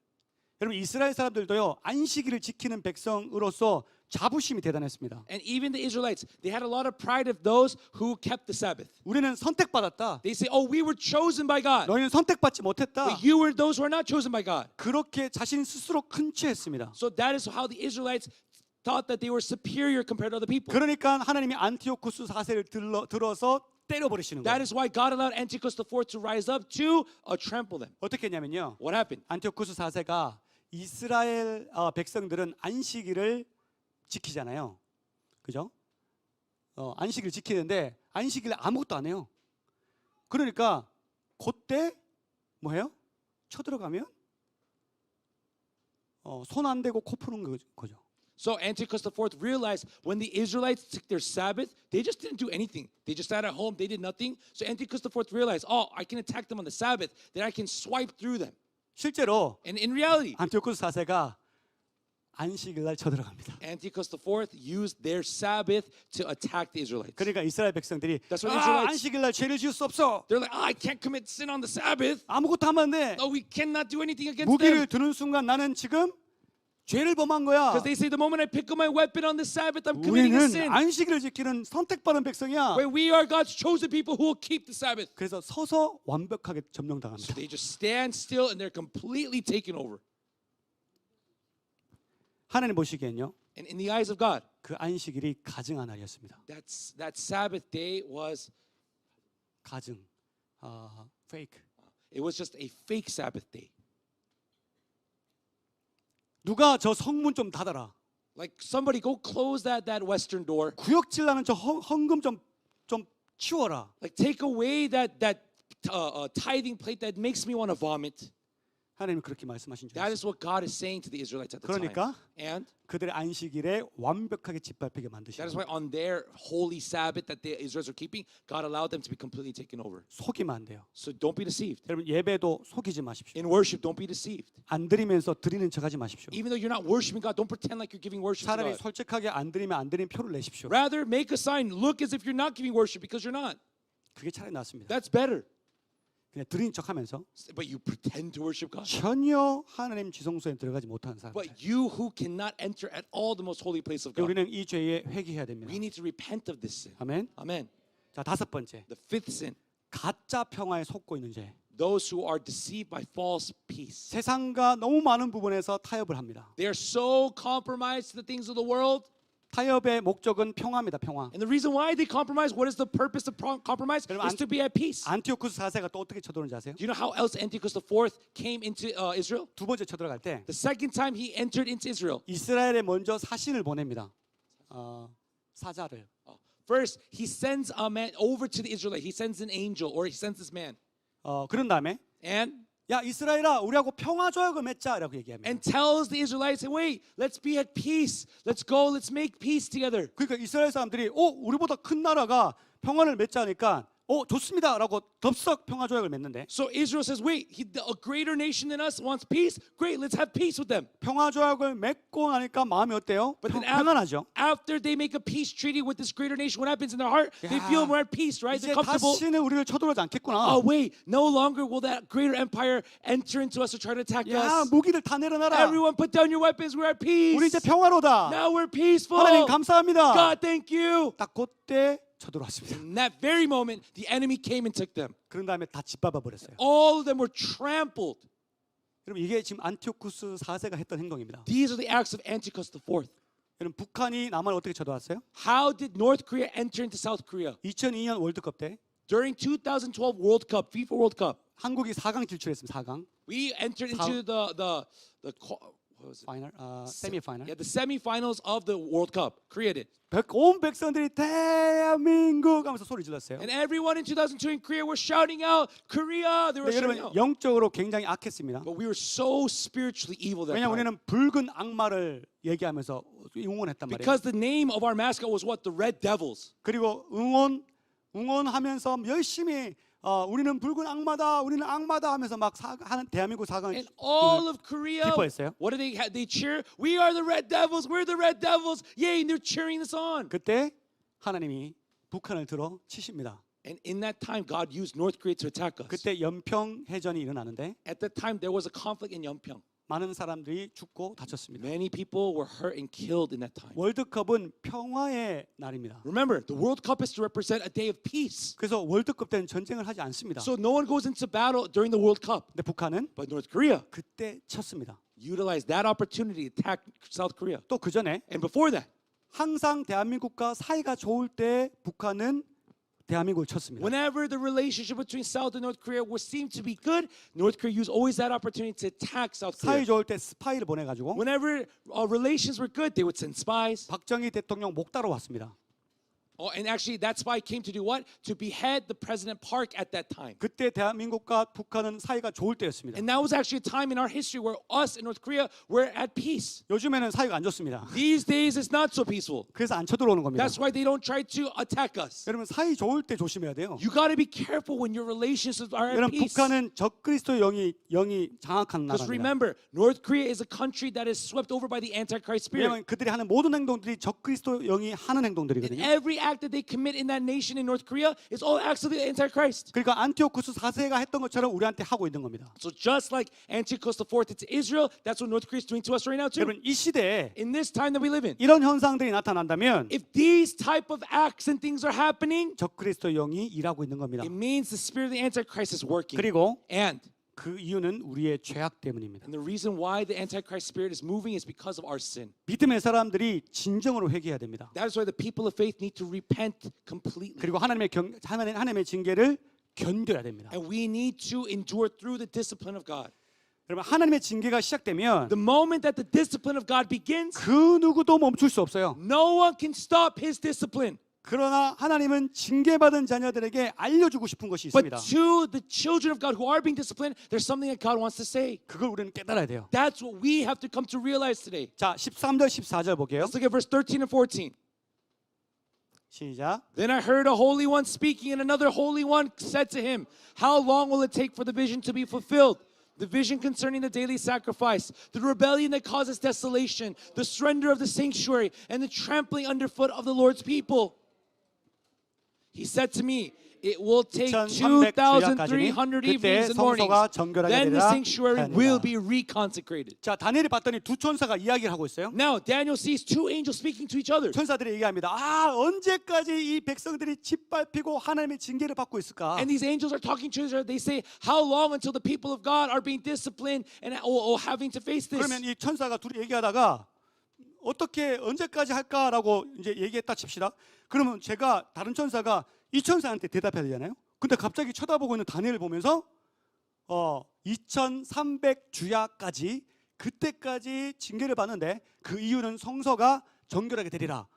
여러분 이스라엘 사람들도요 안식일을 지키는 백성으로서 자부심이 대단했습니다. And even the Israelites, they had a lot of pride of those who kept the Sabbath. 우리는 선택받았다. They say, oh, we were chosen by God. 너희는 선택받지 못했다. But you were those who are not chosen by God. 그렇게 자신 스스로 큰 체했습니다. So that is how the Israelites thought that they were superior compared to other people. 그러니까 하나님이 안티오쿠스 4세를 들어서 때려버리시는 That 거예요. is why God allowed Antiochus IV to rise up to trample them. 어떻게 했냐면요. What happened? 안티오쿠스 4세가 이스라엘 백성들은 안식일을 지키잖아요. 그죠? 안식일 지키는데 안식일에 아무것도 안 해요. 그러니까 그때 뭐 해요? 쳐들어가면 손 안 대고 코 푸는 거죠. So Antiochus IV realized when the Israelites took their Sabbath, they just didn't do anything. They just sat at home, they did nothing. So Antiochus IV realized, oh, I can attack them on the Sabbath, then I can swipe through them. 실제로 And in reality, 안티오쿠스 4세가 안식일 날 쳐들어갑니다. Antiochus IV used their Sabbath to attack the Israelites. 그러니까 이스라엘 백성들이 That's what Israelites- 안식일 날 죄를 지을 수 없어. They're like, I can't commit sin on the Sabbath. 아무것도 하면 안 돼. Oh, we cannot do anything against 무기를 them. 드는 순간 나는 지금 죄를 범한 거야. Because they say the moment I pick up my weapon on the Sabbath, I'm committing a 우리는 sin. 안식일을 지키는 선택받은 백성이야. Where we are God's chosen people who will keep the Sabbath. 그래서 서서 완벽하게 So 점령당합니다. they just stand still and they're completely taken over. 하나님 보시기엔요. And in the eyes of God, 그 안식일이 가증한 날이었습니다. that Sabbath day was, 가증, 페이크. it was just a fake Sabbath day. 누가 저 성문 좀 닫아라. Like somebody go close that western door. 구역질 나는 저 헌금 좀 치워라. Like take away that tithing plate that makes me want to vomit. 하나님이 그렇게 말씀하신 줄 That 알았어요. is what God is saying to the Israelites at the 그러니까 time. And 그들의 안식일에 완벽하게 짓밟히게 that 만드시고 is why on their holy Sabbath that the Israelites are keeping, God allowed them to be completely taken over. 속이면 안 돼요. So don't be deceived. 여러분 예배도 속이지 마십시오. In worship, don't be deceived. 안 드리면서 드리는 척하지 마십시오. Even though you're not worshiping God, don't pretend like you're giving worship to 차라리 God. 솔직하게 안 드리면 안 드리는 표를 내십시오. Rather, make a sign. Look as if you're not giving worship because you're not. 그게 차라리 낫습니다. That's better. 그냥 드리는 척하면서 But you pretend to worship God. 전혀 하나님 지성소에 들어가지 못하는 사람. But you who cannot enter at all the most holy place of God. 우리는 이 죄에 회개해야 됩니다. We need to repent of this sin. 아멘. Amen. 자, 다섯 번째. The fifth sin. 가짜 평화에 속고 있는 죄. Those who are deceived by false peace. 세상과 너무 많은 부분에서 타협을 합니다. They are so compromised to the things of the world. 타협의 목적은 평화입니다. 평화. And the reason why they compromise, what is the purpose of compromise? 여러분, Is to be at peace. 안티오쿠스 4세가 또 어떻게 쳐들어오는지 아세요? Do you know how else Antiochus IV came into Israel? 두 번째 쳐들어갈 때 The second time he entered into Israel. 이스라엘에 먼저 사신을 보냅니다. 사자를. First, he sends a man over to the Israelite. He sends an angel or he sends this man. 그런 다음에 And 야 이스라엘아 우리하고 평화 조약을 맺자라고 얘기합니다. and tells the Israelites, wait, let's be at peace. Let's go, let's make peace together. 그러니까 이스라엘 사람들이 우리보다 큰 나라가 평화를 맺자니까 좋습니다라고 덥석 평화 조약을 맺는데 So Israel says, wait, a greater nation than us wants peace? Great, let's have peace with them. 평화 조약을 맺고 나니까 마음이 어때요? But then 평안하죠. after they make a peace treaty with this greater nation, what happens in their heart? They 야, feel more at peace, right? 이제 They're comfortable. 다시는 우리를 쳐들어오지 않겠구나. Oh, wait, no longer will that greater empire enter into us to try to attack 야 us. 무기를 다 내려놔라. Everyone put down your weapons, we're at peace. 우리 이제 평화로다. Now we're peaceful. 하나님 감사합니다. God, thank you. 딱 그때 쳐들어왔습니다. In that very moment, the enemy came and took them. 그런 다음에 다 짓밟아 버렸어요. All of them were trampled. 여러분 이게 지금 안티오쿠스 4세가 했던 행동입니다. These are the acts of Antiochus IV. 여러분 북한이 남한을 어떻게 쳐들어왔어요? How did North Korea enter into South Korea? 2002년 월드컵 때 During 2012 World Cup, FIFA World Cup, 한국이 4강 진출했습니다. 4강 we entered into what was it? 파이널, 세미 파이널. Yeah, the semifinals of the World Cup. Korea did. 온 백성들이 대한민국 하면서 소리 질렀어요. And everyone in 2002 in Korea were shouting out, Korea! They were 네, shouting 여러분 out. 영적으로 굉장히 악했습니다. But we were so spiritually evil that 왜냐하면 time. 우리는 붉은 악마를 얘기하면서 응원했단 말이에요. Because the name of our mascot was what? The Red Devils. 그리고 응원하면서 열심히 우리는 붉은 악마다, 우리는 악마다 하면서 막 하는 대한민국 4강 And all of Korea, 기뻐했어요. what do they have? They cheer, we are the Red Devils, we're the Red Devils. Yay, and they're cheering this on. 그때 하나님이 북한을 들어 치십니다. And in that time, God used North Korea to attack us. 그때 연평 해전이 일어나는데 At that time, there was a conflict in Yeonpyeong. 많은 사람들이 죽고 다쳤습니다. Many people were hurt and killed in that time. 월드컵은 평화의 날입니다. Remember, the World Cup is to represent a day of peace. 그래서 월드컵 때는 전쟁을 하지 않습니다. So no one goes into battle during the World Cup. 근데 북한은 But North Korea 그때 쳤습니다. utilized that opportunity to attack South Korea. 또 그 전에 And before that, 항상 대한민국과 사이가 좋을 때 북한은 대한민국을 쳤습니다. whenever the relationship between South and North Korea was seemed to be good, North Korea used always that opportunity to attack South 사이 Korea. 좋을 때 스파이를 보내가지고 Whenever relations were good, they would send spies. 박정희 대통령 목 따러 왔습니다. And actually, that spy came to do what? To behead the President Park at that time. 그때 대한민국과 북한은 사이가 좋을 때였습니다. And that was actually a time in our history where us in North Korea were at peace. 요즘에는 사이가 안 좋습니다. These days, it's not so peaceful. 그래서 안 쳐들어오는 겁니다. That's why they don't try to attack us. 여러분 사이 좋을 때 조심해야 돼요. You got to be careful when your relationships are at 여러분 peace. 북한은 적그리스도의 영이 장악한 Because 나라입니다. remember, North Korea is a country that is swept over by the Antichrist spirit. 왜냐하면 그들이 하는 모든 행동들이 적그리스도 영이 하는 And 행동들이거든요. every act that they commit in that nation in North Korea is all acts of the Antichrist. 그러니까 안티오쿠스 4세가 했던 것처럼 우리한테 하고 있는 겁니다. So just like Antiochus IV to Israel, that's what North Korea is doing to us right now too. 여러분 이 시대에 In this time that we live in, 이런 현상들이 나타난다면 if these type of acts and things are happening, 적그리스도 영이 일하고 있는 겁니다. it means the spirit of the Antichrist is working. 그리고 And 그 이유는 우리의 죄악 때문입니다. the reason why the Antichrist spirit is moving is because of our sin. 믿음의 사람들이 진정으로 회개해야 됩니다. That is why the people of faith need to repent completely. 그리고 하나님의 징계를 견뎌야 됩니다. And we need to endure through the discipline of God. 여러분 하나님의 징계가 시작되면 The moment that the discipline of God begins, 그 누구도 멈출 수 없어요. no one can stop his discipline. 그러나 하나님은 징계받은 자녀들에게 알려주고 싶은 것이 But 있습니다. to the children of God who are being disciplined, there's something that God wants to say. 그걸 우리는 깨달아야 돼요. That's what we have to come to realize today. 자, 13절 14절 볼게요. Let's look at verse 13 and 14. 시작. Then I heard a holy one speaking, and another holy one said to him, how long will it take for the vision to be fulfilled? The vision concerning the daily sacrifice, the rebellion that causes desolation, the surrender of the sanctuary, and the trampling underfoot of the Lord's people. He said to me, it will take 2,300 evenings and mornings. Then the sanctuary will be reconsecrated. 자, 다니엘이 봤더니 두 천사가 이야기를 하고 있어요. Now Daniel sees two angels speaking to each other. 천사들이 얘기합니다. 아, 언제까지 이 백성들이 짓밟히고 하나님의 징계를 받고 있을까? And these angels are talking to each other. They say, how long until the people of God are being disciplined and having to face this? 그러면 이 천사가 둘이 얘기하다가 어떻게 언제까지 할까라고 이제 얘기했다 칩시다. 그러면 제가 다른 천사가 이 천사한테 대답해야 되잖아요. 근데 갑자기 쳐다보고 있는 다니엘을 보면서 2300주야까지 그때까지 징계를 받는데 그 이유는 성서가 정결하게 되리라.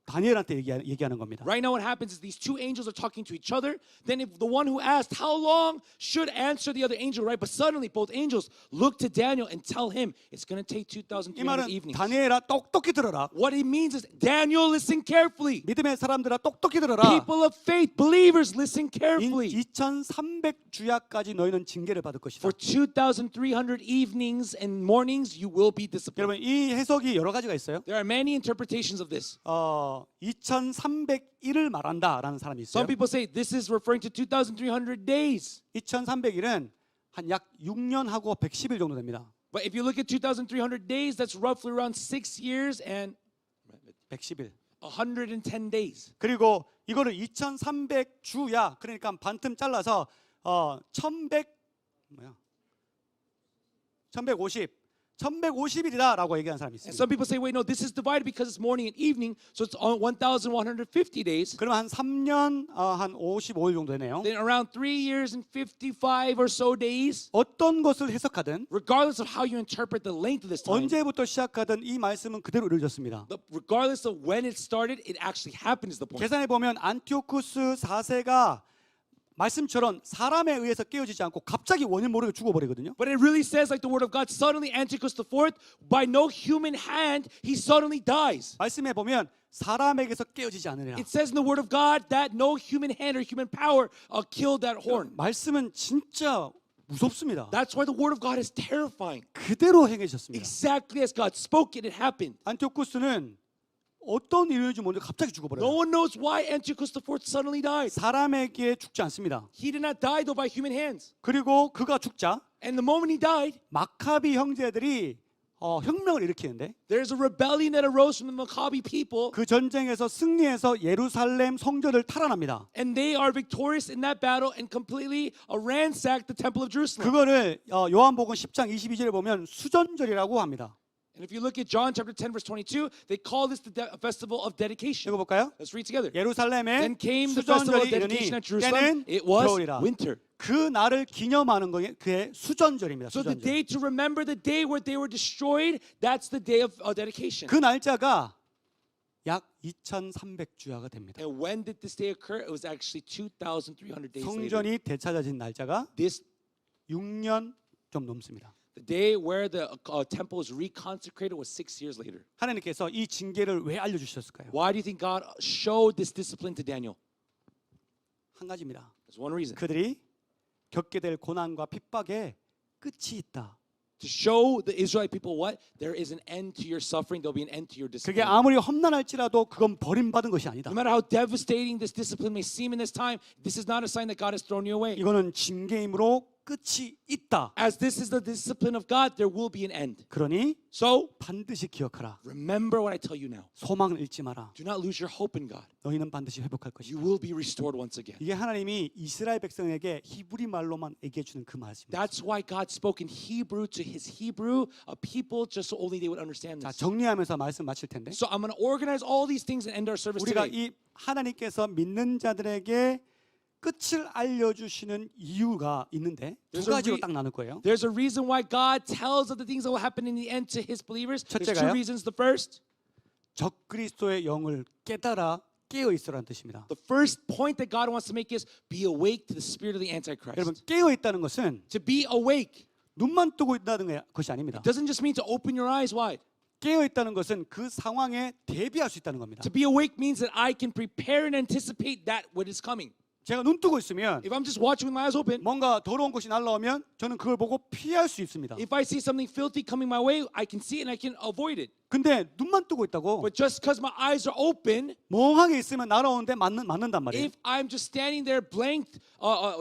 다니엘한테 얘기하는 겁니다. Right now what happens is these two angels are talking to each other. Then if the one who asked how long should answer the other angel, right? But suddenly both angels look to Daniel and tell him it's going to take 이 2,300 말은 evenings. 다니엘아 똑똑히 들어라. What it means is Daniel, listen carefully. 믿음의 사람들아 똑똑히 들어라. People of faith, believers, listen carefully. 2300주야까지 너희는 징계를 받을 것이다. For 2,300 evenings and mornings, you will be disciplined. 여러분 이 해석이 여러 가지가 있어요. There are many interpretations of this. 2301을 말한다라는 사람이 있어요. Some people say this is referring to 2,300 days. 2301은 한 약 6년하고 110일 정도 됩니다. But if you look at 2,300 days, that's roughly around 6 years and 110일. 110 days. 그리고 이거를 2300주야. 그러니까 반틈 잘라서 1150일이다라고 얘기하는 사람이 And 있습니다. some people say, wait, no, this is divided because it's morning and evening, so it's on 1,150 days. 그러면 한 3년 한 55일 정도 되네요. Then around 3 years and 55 or so days, 어떤 것을 해석하든 regardless of how you interpret the length of this time, 언제부터 시작하든 이 말씀은 그대로 이루어졌습니다. regardless of when it started, it actually happened is the point. 계산해 보면 안티오쿠스 4세가 말씀처럼 사람에 의해서 깨어지지 않고 갑자기 원인 모르게 죽어버리거든요. But it really says, like the word of God, suddenly Antiochus IV, by no human hand, he suddenly dies. 말씀해 보면 사람에게서 깨어지지 않으리라. It says in the word of God that no human hand or human power killed that horn. 말씀은 진짜 무섭습니다. That's why the word of God is terrifying. 그대로 행해졌습니다. Exactly as God spoke it, it happened. 안티오쿠스는 어떤 이유인지 모르는데 갑자기 No 죽어버려요. one knows why Antiochus IV suddenly died. 사람에게 죽지 않습니다. He did not die though by human hands. 그리고 그가 죽자 And the moment he died, 마카비 형제들이 혁명을 일으키는데 there's a rebellion that arose from the Maccabi people. 그 전쟁에서 승리해서 예루살렘 성전을 탈환합니다. And they are victorious in that battle and completely ransacked the temple of Jerusalem. 그거를 요한복음 10장 22절에 보면 수전절이라고 합니다. And if you look at John chapter 10 verse 22, they call this the festival of dedication. 읽어볼까요? Let's read together. 예루살렘에 Then came the festival of 수전절이 이르니 dedication at Jerusalem. 때는 It was 겨울이라. winter. 그 날을 기념하는 게 그의 수전절입니다. So the 수전절. day to remember the day where they were destroyed, that's the day of dedication. 그 날짜가 약 2300주야가 됩니다. And when did this day occur? It was actually 2,300 days later. 성전이 되찾아진 날짜가 This 6년 좀 넘습니다. the day where the temple was reconsecrated was 6 years later. 하나님께서 이 징계를 왜 알려주셨을까요? Why do you think God showed this discipline to Daniel? 한 가지입니다. There's one reason. 그들이 겪게 될 고난과 핍박에 끝이 있다. To show the Israelite people what? There is an end to your suffering. There'll be an end to your 그게 discipline. 아무리 험난할지라도 그건 버림받은 것이 아니다. No matter how devastating this discipline may seem in this time, this is not a sign that God has thrown you away. 이거는 징계이므로 끝이 있다. As this is the discipline of God, there will be an end. 그러니 So, 반드시 기억하라. remember what I tell you now. 소망을 잃지 마라. Do not lose your hope in God. 너희는 반드시 회복할 You 것이다. will be restored once again. 이게 하나님이 이스라엘 백성에게 히브리 말로만 얘기해 주는 그 말씀입니다. That's why God spoke in Hebrew to his Hebrew people just so only they would understand 자, this. 정리하면서 말씀 마칠 텐데 So I'm going to organize all these things and end our service 우리가 today. 이 하나님께서 믿는 자들에게 끝을 알려주시는 이유가 있는데 두 There's a 가지로 re- 딱 나눌 거예요. There's a reason why God tells of the things that will happen in the end to his believers. There's two 첫째가요? reasons. The first, 적그리스도의 영을 깨달아 깨어 있으라는 뜻입니다. the first point that God wants to make is be awake to the spirit of the 여러분 Antichrist. 깨어 있다는 것은 To be awake 눈만 뜨고 있다는 것이 아닙니다. doesn't just mean to open your eyes wide. 깨어 있다는 것은 그 상황에 대비할 수 있다는 겁니다. To be awake means that I can prepare and anticipate that what is coming. 제가 눈 뜨고 있으면 If I'm just watching with my eyes open, 뭔가 더러운 것이 날라오면 저는 그걸 보고 피할 수 있습니다. if I see something filthy coming my way, I can see it and I can avoid it. 근데 눈만 뜨고 있다고 But just because my eyes are open, 멍하게 있으면 날아오는데 맞는단 말이에요. if I'm just standing there blank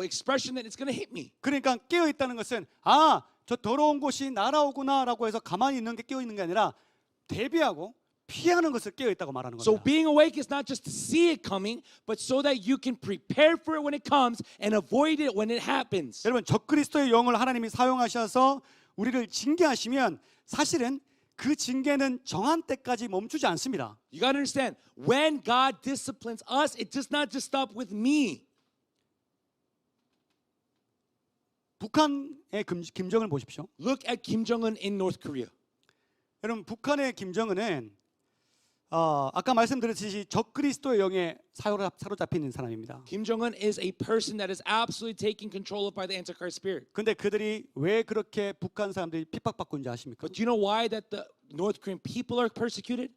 expression, then it's going to hit me. 그러니까 깨어 있다는 것은 아, 저 더러운 곳이 날아오구나라고 해서 가만히 있는 게 깨어 있는 게 아니라 대비하고 피하는 것을 깨어 있다고 말하는 So 겁니다. being awake is not just to see it coming, but so that you can prepare for it when it comes and avoid it when it happens. 여러분 적그리스도의 영을 하나님이 사용하셔서 우리를 징계하시면 사실은 그 징계는 정한 때까지 멈추지 않습니다. You got to understand, when God disciplines us, it does not just stop with me. 북한의 김정을 보십시오. Look at Kim Jong-un in North Korea. 여러분 북한의 김정은은 아까 말씀드렸듯이 적그리스도의 영에 사로잡혀 있는 사람입니다. Kim Jong-un is a person that is absolutely taken control of by the Antichrist spirit. 근데 그들이 왜 그렇게 북한 사람들이 핍박받고 있는지 아십니까? But do you know why that the North Korean people are persecuted?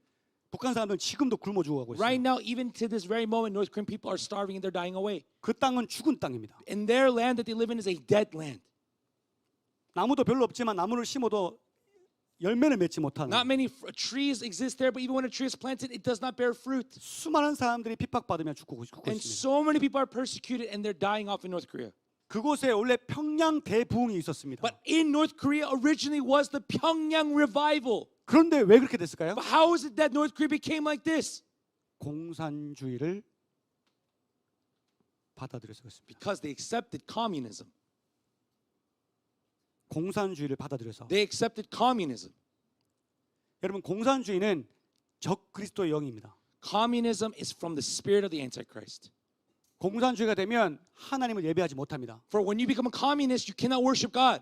북한 사람들은 지금도 굶어 죽어가고 Right 있어요. now, even to this very moment, North Korean people are starving and they're dying away. 그 땅은 죽은 땅입니다. And their land that they live in is a dead land. 나무도 별로 없지만 나무를 심어도 열매를 맺지 못하는 Not many trees exist there, but even when a tree is planted, it does not bear fruit. 수많은 사람들이 핍박받으며 죽고 And 있습니다. so many people are persecuted and they're dying off in North Korea. 그곳에 원래 평양 대부흥이 있었습니다. But in North Korea originally was the Pyongyang revival. 그런데 왜 그렇게 됐을까요? But how is it that North Korea became like this? 공산주의를 받아들여서 그렇습니다. Because they accepted communism. 공산주의를 받아들여서 They accepted communism. 여러분 공산주의는 적그리스도의 영입니다. Communism is from the spirit of the Antichrist. 공산주의가 되면 하나님을 예배하지 못합니다. For when you become a communist, you cannot worship God.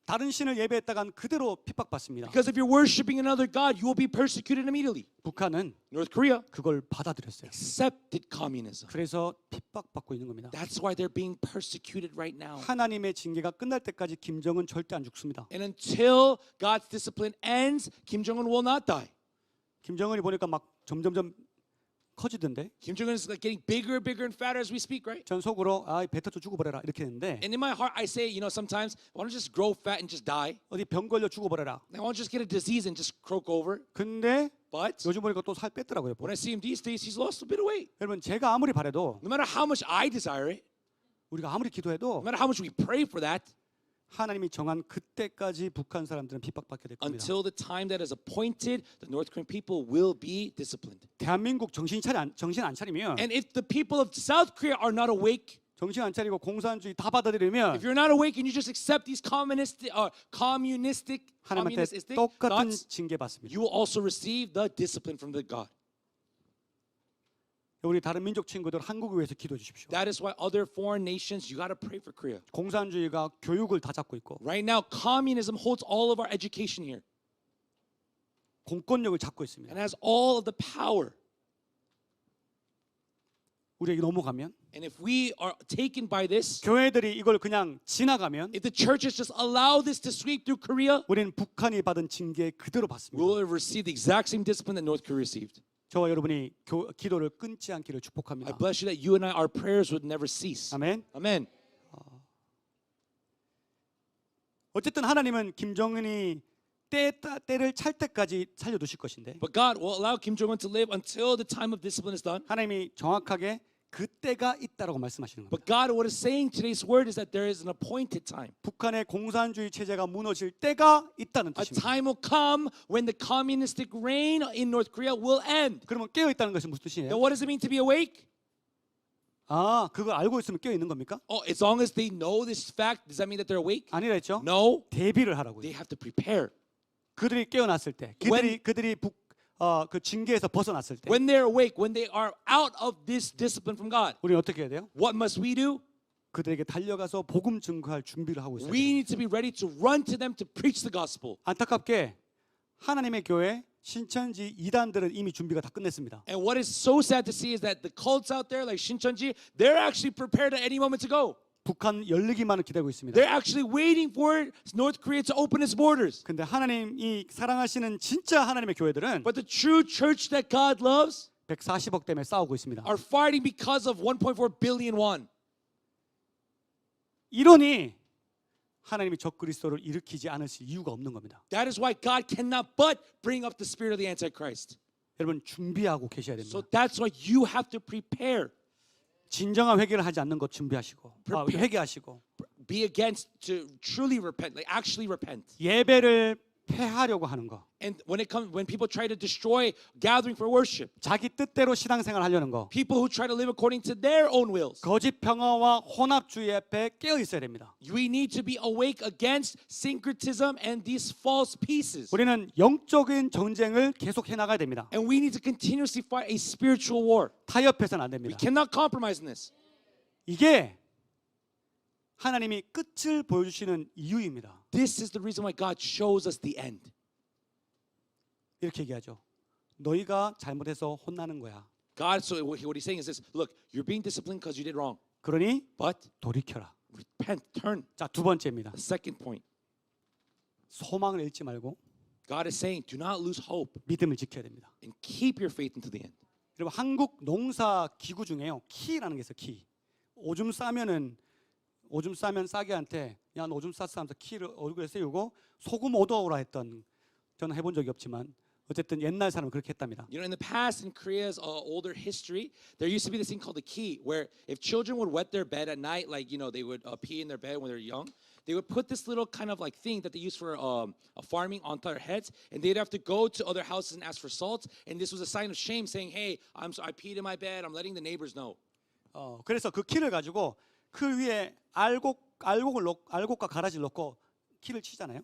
다른 신을 예배했다간 그대로 핍박받습니다. Because if you're worshiping another God, you will be persecuted immediately. 북한은 North Korea 그걸 받아들였어요. accepted communism. 그래서 핍박받고 있는 겁니다. That's why they're being persecuted right now. 하나님의 징계가 끝날 때까지 김정은 절대 안 죽습니다. And until God's discipline ends, Kim Jong-un will not die. 김정은이 보니까 막 점점점 커지던데 Kim Jong-un is like getting bigger, bigger, and fatter as we speak, right? 전 속으로 아 뱉어져 죽어버려라 이렇게 했는데 And in my heart, I say, sometimes, why don't you just grow fat and just die? 어디 병 걸려 죽어버려라. Why don't you just get a disease and just croak over? 근데 But 요즘 보니까 또 살 뺐더라고요. when I see him these days, he's lost a bit of weight. 여러분 제가 아무리 바래도 No matter how much I desire it, 우리가 아무리 기도해도 no matter how much we pray for that, 하나님이 정한 그때까지 북한 사람들은 핍박받게 될 겁니다. until the time that is appointed, the North Korean people will be disciplined. 대한민국 정신 안 차리면 And if the people of South Korea are not awake, 정신 안 차리고 공산주의 다 받아들이면 if you're not awake and you just accept these communistic 하나님한테 thoughts, 똑같은 징계 받습니다. you will also receive the discipline from the God. 우리 다른 민족 친구들 한국을 위해서 기도해 주십시오. That is why other foreign nations, you got to pray for Korea. 공산주의가 교육을 다 잡고 있고 Right now, communism holds all of our education here 공권력을 잡고 있습니다. and has all of the power. 우리에게 넘어가면 And if we are taken by this, 교회들이 이걸 그냥 지나가면 if the churches just allow this to sweep through Korea, 우리는 북한이 받은 징계 그대로 we 받습니다. will receive the exact same discipline that North Korea received. 저와 여러분이 기도를 끊지 않기를 I 축복합니다. bless you that you and I, our prayers would never cease. 아멘. Amen. 어쨌든 하나님은 김정은이 때를 찰 때까지 살려두실 것인데 But God will allow Kim Jong-un to live until the time of discipline is done. 하나님이 정확하게 그 때가 있다라고 말씀하시는 겁니다. But God, what is saying today's word is that there is an appointed time. 북한의 공산주의 체제가 무너질 때가 있다는 A 뜻입니다. time will come when the communistic reign in North Korea will end. 그러면 깨어 있다는 것이 무슨 Then 뜻이에요? what does it mean to be awake? 아, 그걸 알고 있으면 깨어 있는 겁니까? Oh, as long as they know this fact, does that mean that they're awake? 아니라 했죠. No, 대비를 하라고요. they have to prepare. 그들이 깨어났을 때, 그들이 그 징계에서 벗어났을 때 when they're awake, when they are out of this discipline from God, 우리는 어떻게 해야 돼요? what must we do? 그들에게 달려가서 복음 증거할 준비를 하고 있어요. We need to be ready to run to them to preach the gospel. 안타깝게 하나님의 교회 신천지 이단들은 이미 준비가 다 끝냈습니다. And what is so sad to see is that the cults out there, like Shincheonji, they're actually prepared at any moment to go. 북한 열리기만을 기다리고 있습니다. They're actually waiting for North Korea to open its borders. 근데 하나님이 사랑하시는 진짜 하나님의 교회들은 But the true church that God loves 140억 때문에 싸우고 있습니다. are fighting because of 1.4 billion won. 이러니 하나님이 적그리스도를 일으키지 않으실 이유가 없는 겁니다. That is why God cannot but bring up the spirit of the Antichrist. 여러분 준비하고 계셔야 됩니다. So that's why you have to prepare. 진정한 회개를 하지 않는 것 준비하시고 회개하시고 Be against to truly repent, like actually repent. 예배를 폐하려고 하는 거, And when people try to destroy gathering for worship, 자기 뜻대로 신앙생활 하려는 거, people who try to live according to their own wills, 거짓 평화와 혼합주의 앞에 깨어 있어야 됩니다. we need to be awake against syncretism and these false pieces. 우리는 영적인 전쟁을 계속 해나가야 됩니다. And we need to continuously fight a spiritual war. 타협해서는 안 We 됩니다. cannot compromise in this. 이게 하나님이 끝을 보여주시는 이유입니다. This is the reason why God shows us the end. 이렇게 얘기하죠. 너희가 잘못해서 혼나는 거야. God, so what he's saying is this: look, you're being disciplined because you did wrong, 그러니 but 돌이켜라. repent, turn. 자, 두 번째입니다. The second point, 소망을 잃지 말고 God is saying, do not lose hope 믿음을 지켜야 됩니다. and keep your faith until the end. 여러분 한국 농사 기구 중에요. 키라는 게 있어요. 키. 오줌 싸면 싸게한테 야 너 오줌 쌌어 하면서 키를 얼굴에 세우고 소금 얻어오라 했던, 저는 해본 적이 없지만 어쨌든 옛날 사람은 그렇게 했답니다. You know, in the past, in Korea's older history, there used to be this thing called the key, where if children would wet their bed at night, like they would pee in their bed when they're young, they would put this little kind of like thing that they use for farming on their heads, and they'd have to go to other houses and ask for salt, and this was a sign of shame, saying, "Hey, I peed in my bed. I'm letting the neighbors know." 그래서 그 키를 가지고 그 위에 알곡과 가라지를 넣고 키를 치잖아요.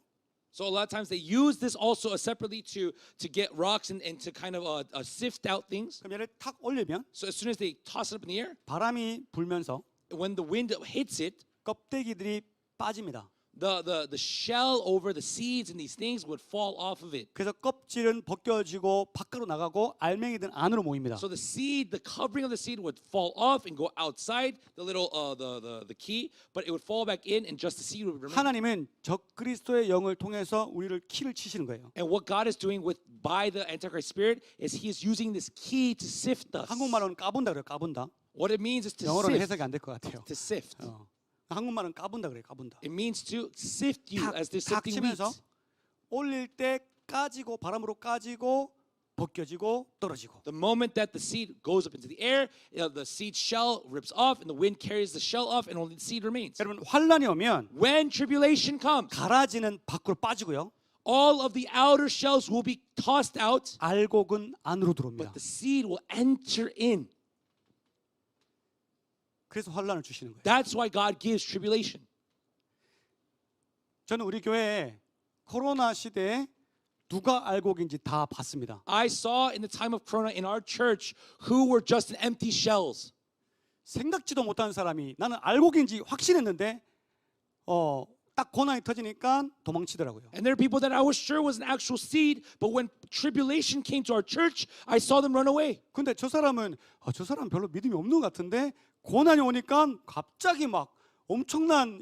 So a lot of times they use this also separately to get rocks and to kind of sift out things. 그럼 얘를 탁 올리면 So as soon as they toss it up in the air, 바람이 불면서 when the wind hits it, 껍데기들이 빠집니다. the shell over the seeds and these things would fall off of it. 그래서 껍질은 벗겨지고 밖으로 나가고 알맹이들은 안으로 모입니다. So the seed, the covering of the seed would fall off and go outside the little the key, but it would fall back in and just the seed would remain. 하나님은 적그리스도의 영을 통해서 우리를 키를 치시는 거예요. And what God is doing by the Antichrist spirit is He is using this key to sift us. 한국말로는 까본다 그래요. 까본다. What it means is to 영어로는 sift. 해석이 안 될 것 같아요. To sift. 한국말은 까본다 그래요. 까본다. It means to sift you as they're 탁 sifting wheat. 치면서 올릴 때 까지고 바람으로 까지고 벗겨지고 떨어지고. The moment that the seed goes up into the air, the seed shell rips off, and the wind carries the shell off, and only the seed remains. 여러분 환란이 오면 When tribulation comes, 가라지는 밖으로 빠지고요. all of the outer shells will be tossed out, 알곡은 안으로 들어옵니다. but the seed will enter in. 그래서 환란을 주시는 거예요. That's why God gives tribulation. 저는 우리 교회에 코로나 시대에 누가 알곡인지 다 봤습니다. I saw in the time of Corona in our church who were just empty shells. 생각지도 못하는 사람이 나는 알곡인지 확신했는데 딱 고난이 터지니까 도망치더라고요. And there are people that I was sure was an actual seed, but when tribulation came to our church, I saw them run away. 근데 저 사람은 저 사람 별로 믿음이 없는 것 같은데 고난이 오니까 갑자기 막 엄청난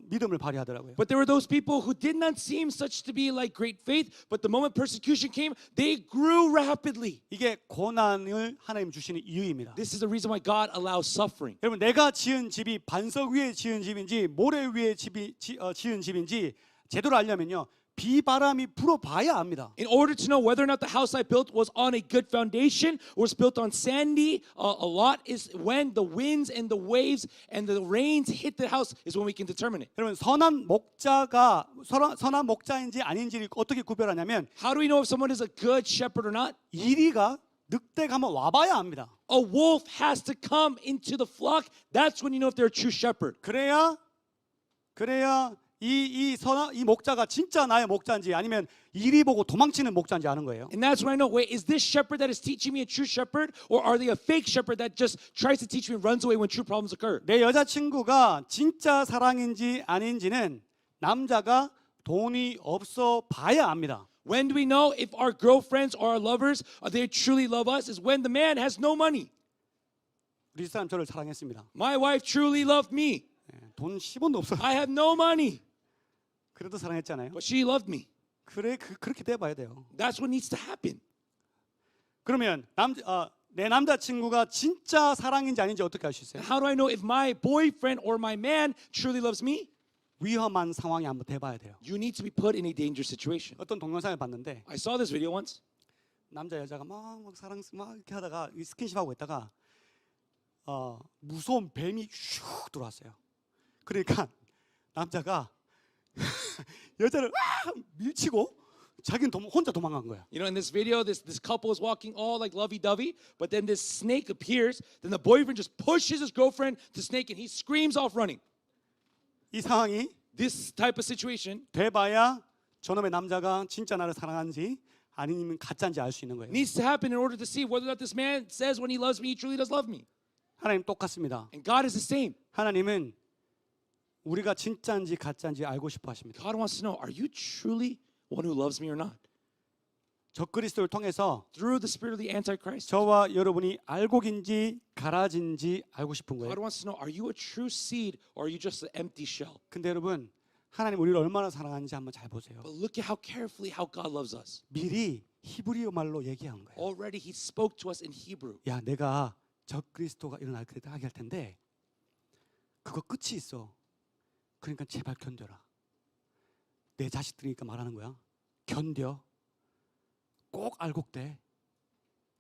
믿음을 발휘하더라고요. But there were those people who did not seem such to be like great faith, but the moment persecution came, they grew rapidly. 이게 고난을 하나님 주시는 이유입니다. This is the reason why God allows suffering. 여러분 내가 지은 집이 반석 위에 지은 집인지 모래 위에 지은 집인지 제대로 알려면요. 비바람이 불어봐야 압니다. In order to know whether or not the house I built was on a good foundation or was built on sandy a lot is when the winds and the waves and the rains hit the house is when we can determine it. 여러분 선한 목자인지 아닌지를 어떻게 구별하냐면 How do we know if someone is a good shepherd or not? 이리가 늑대가 한번 와봐야 압니다. A wolf has to come into the flock. That's when you know if they're a true shepherd. 그래야 이 목자가 진짜 나의 목자인지 아니면 이리 보고 도망치는 목자인지 아는 거예요. And that's when I know, wait, is this shepherd that is teaching me a true shepherd, or are they a fake shepherd that just tries to teach me and runs away when true problems occur? 내 여자친구가 진짜 사랑인지 아닌지는 남자가 돈이 없어 봐야 압니다. When do we know if our girlfriends or our lovers, are they truly love us? Is when the man has no money. 우리 집사람 저를 사랑했습니다. My wife truly loved me. 돈 10원도 없어. I have no money, 그래도 사랑했잖아요. but she loved me. 그래 그렇게 돼 봐야 돼요. That's what needs to happen. 그러면 내 남자친구가 진짜 사랑인지 아닌지 어떻게 알 수 있어요? How do I know if my boyfriend or my man truly loves me? 위험한 상황에 한번 대봐야 돼요. You need to be put in a dangerous situation. 어떤 동영상을 봤는데 I saw this video once. 남자 여자가 막 사랑 막 이렇게 하다가 스킨십하고 있다가 무서운 뱀이 슉 들어왔어요. 그러니까 남자가 여자를 밀치고 자기는 혼자 도망간 거야. You know, in this video, this couple is walking all like lovey-dovey, but then this snake appears. Then the boyfriend just pushes his girlfriend, the snake, and he screams off running. 이 상황이 This type of situation 돼봐야 저놈의 남자가 진짜 나를 사랑하는지 아니면 가짜인지 알 수 있는 거예요. needs to happen in order to see whether or not this man says when he loves me, he truly does love me. 하나님 똑같습니다. And God is the same. 하나님은 우리가 진짜인지 가짜인지 알고 싶어 하십니다. God wants to know, are you truly one who loves me or not? 적그리스도를 통해서 Through the spirit of the Antichrist, 저와 여러분이 알곡인지 가라진지 알고 싶은 God 거예요. wants to know, are you a true seed or are you just an empty shell? 근데 여러분 하나님 우리를 얼마나 사랑하는지 한번 잘 보세요. But look at how carefully how God loves us. 미리 히브리어 말로 얘기한 거예요. Already he spoke to us in Hebrew. 야, 내가 적그리스도가 일어날 때 하게 할 텐데 그거 끝이 있어. 그러니까 제발 견뎌라. 내 자식들이니까 말하는 거야. 견뎌. 꼭 알곡돼.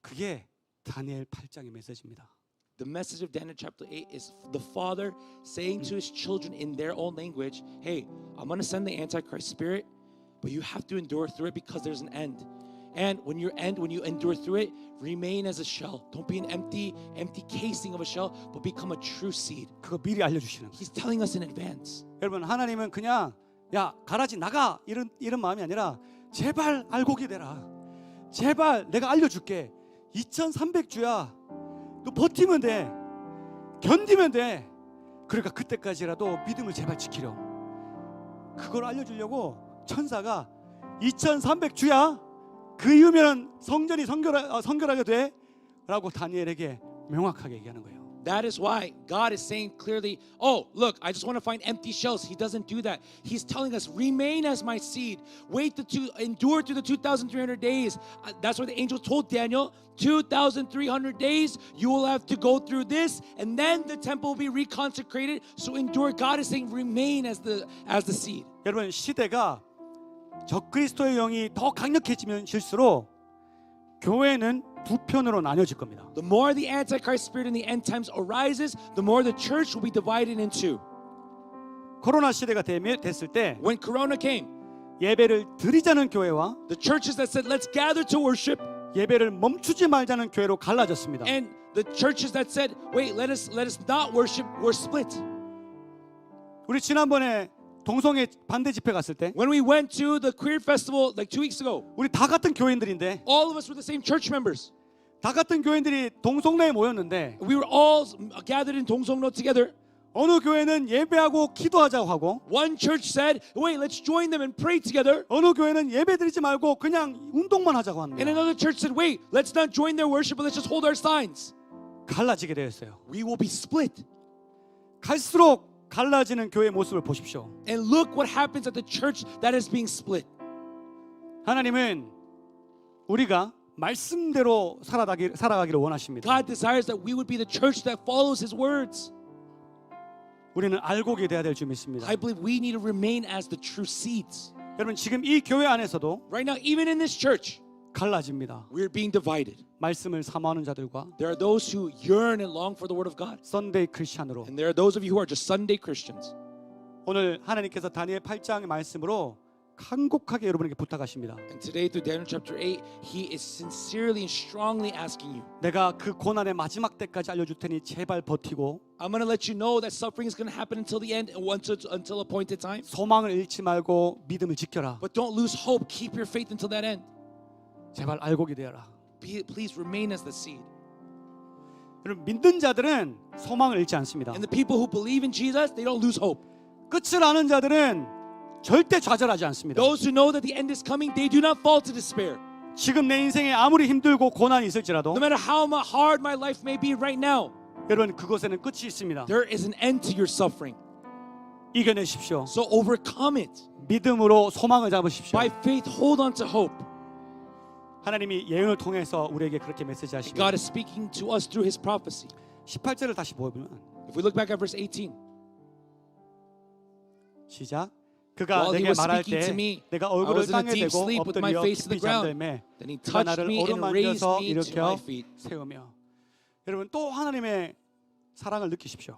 그게 다니엘 8장의 메시지입니다. The message of Daniel chapter 8 is the father saying to his children in their own language, hey, I'm going to send the Antichrist spirit, but you have to endure through it because there's an end. And when you endure through it, remain as a shell. Don't be an empty casing of a shell, but become a true seed. 그거 미리 알려주시는 거예요. He's telling us in advance. 여러분 하나님은 그냥 야 가라지 나가 이런 마음이 아니라 제발 알곡이 되라. 제발 내가 알려줄게. 2300주야. 너 버티면 돼. 견디면 돼. 그러니까 그때까지라도 믿음을 제발 지키렴. 그걸 알려주려고 천사가 2300주야. 그 이후면 성전이 성결하게 돼. 라고 다니엘에게 명확하게 얘기하는 거예요. That is why God is saying clearly, oh, look, I just want to find empty shells. He doesn't do that. He's telling us, remain as my seed. Endure through the 2,300 days. That's what the angel told Daniel. 2,300 days, you will have to go through this, and then the temple will be reconsecrated. So endure. God is saying, remain as the seed. 여러분 시대가 적그리스도의 영이 더 강력해지면실수록 교회는 두 편으로 나뉘어질 겁니다. The more the Antichrist spirit in the end times arises, the more the church will be divided in two. 코로나 시대가 됐을 때 When Corona came, 예배를 드리자는 교회와 the churches that said, let's gather to worship, 예배를 멈추지 말자는 교회로 갈라졌습니다. and the churches that said, wait, let us not worship, were split. 우리 지난번에 동성애 반대 집회 갔을 때 When we went to the queer festival like 2 weeks ago, 우리 다 같은 교인들인데 all of us were the same church members. 다 같은 교인들이 동성로에 모였는데 We were all gathered in Dongseongro together. 어느 교회는 예배하고 기도하자고 하고 One church said, wait, let's join them and pray together. 어느 교회는 예배 드리지 말고 그냥 운동만 하자고 하는 And 거예요. another church said, wait, let's not join their worship, but let's just hold our signs. 갈라지게 되었어요. We will be split. 갈수록 갈라지는 교회의 모습을 보십시오. And look what happens at the church that is being split. 하나님은 우리가 말씀대로 살아가기를 원하십니다. God desires that we would be the church that follows His words. 우리는 알곡이 돼야 될 줄 믿습니다. I believe we need to remain as the true seeds. 여러분 지금 이 교회 안에서도 Right now, even in this church, 갈라집니다. we're being divided. 말씀을 사모하는 자들과 There are those who yearn and long for the word of God. 썬데이 크리스찬으로 And there are those of you who are just Sunday Christians. 오늘 하나님께서 다니엘 8장의 말씀으로 간곡하게 여러분에게 부탁하십니다. And today through Daniel chapter 8, he is sincerely and strongly asking you. 내가 그 고난의 마지막 때까지 알려줄 테니 제발 버티고 I'm going to let you know that suffering is going to happen until the end and until appointed time. 소망을 잃지 말고 믿음을 지켜라. But don't lose hope. Keep your faith until that end. 제발 알곡이 되어라. Please remain as the seed. 여러분 믿는 자들은 소망을 잃지 않습니다. And the people who believe in Jesus, they don't lose hope. 끝을 아는 자들은 절대 좌절하지 않습니다. Those who know that the end is coming, they do not fall to despair. 지금 내 인생에 아무리 힘들고 고난이 있을지라도 No matter how hard my life may be right now, 여러분 그것에는 끝이 있습니다. there is an end to your suffering. 이겨내십시오. So overcome it. 믿음으로 소망을 잡으십시오. By faith, hold on to hope. 하나님이 예언을 통해서 우리에게 그렇게 God 메시지하십니다. is speaking to us through His prophecy. 18절을 다시 보면 If we look back at verse 18, 시작. 그가 While he 내게 was 말할 speaking to 때 me, 내가 I 얼굴을 was in a 땅에 deep 대고 sleep with my 엎드려 face to the 깊이 ground. 잠들매 Then He 그가 touched 나를 me and raised 오르만져서 me to 일으켜 my feet. 세우며 여러분 또 하나님의 사랑을 느끼십시오.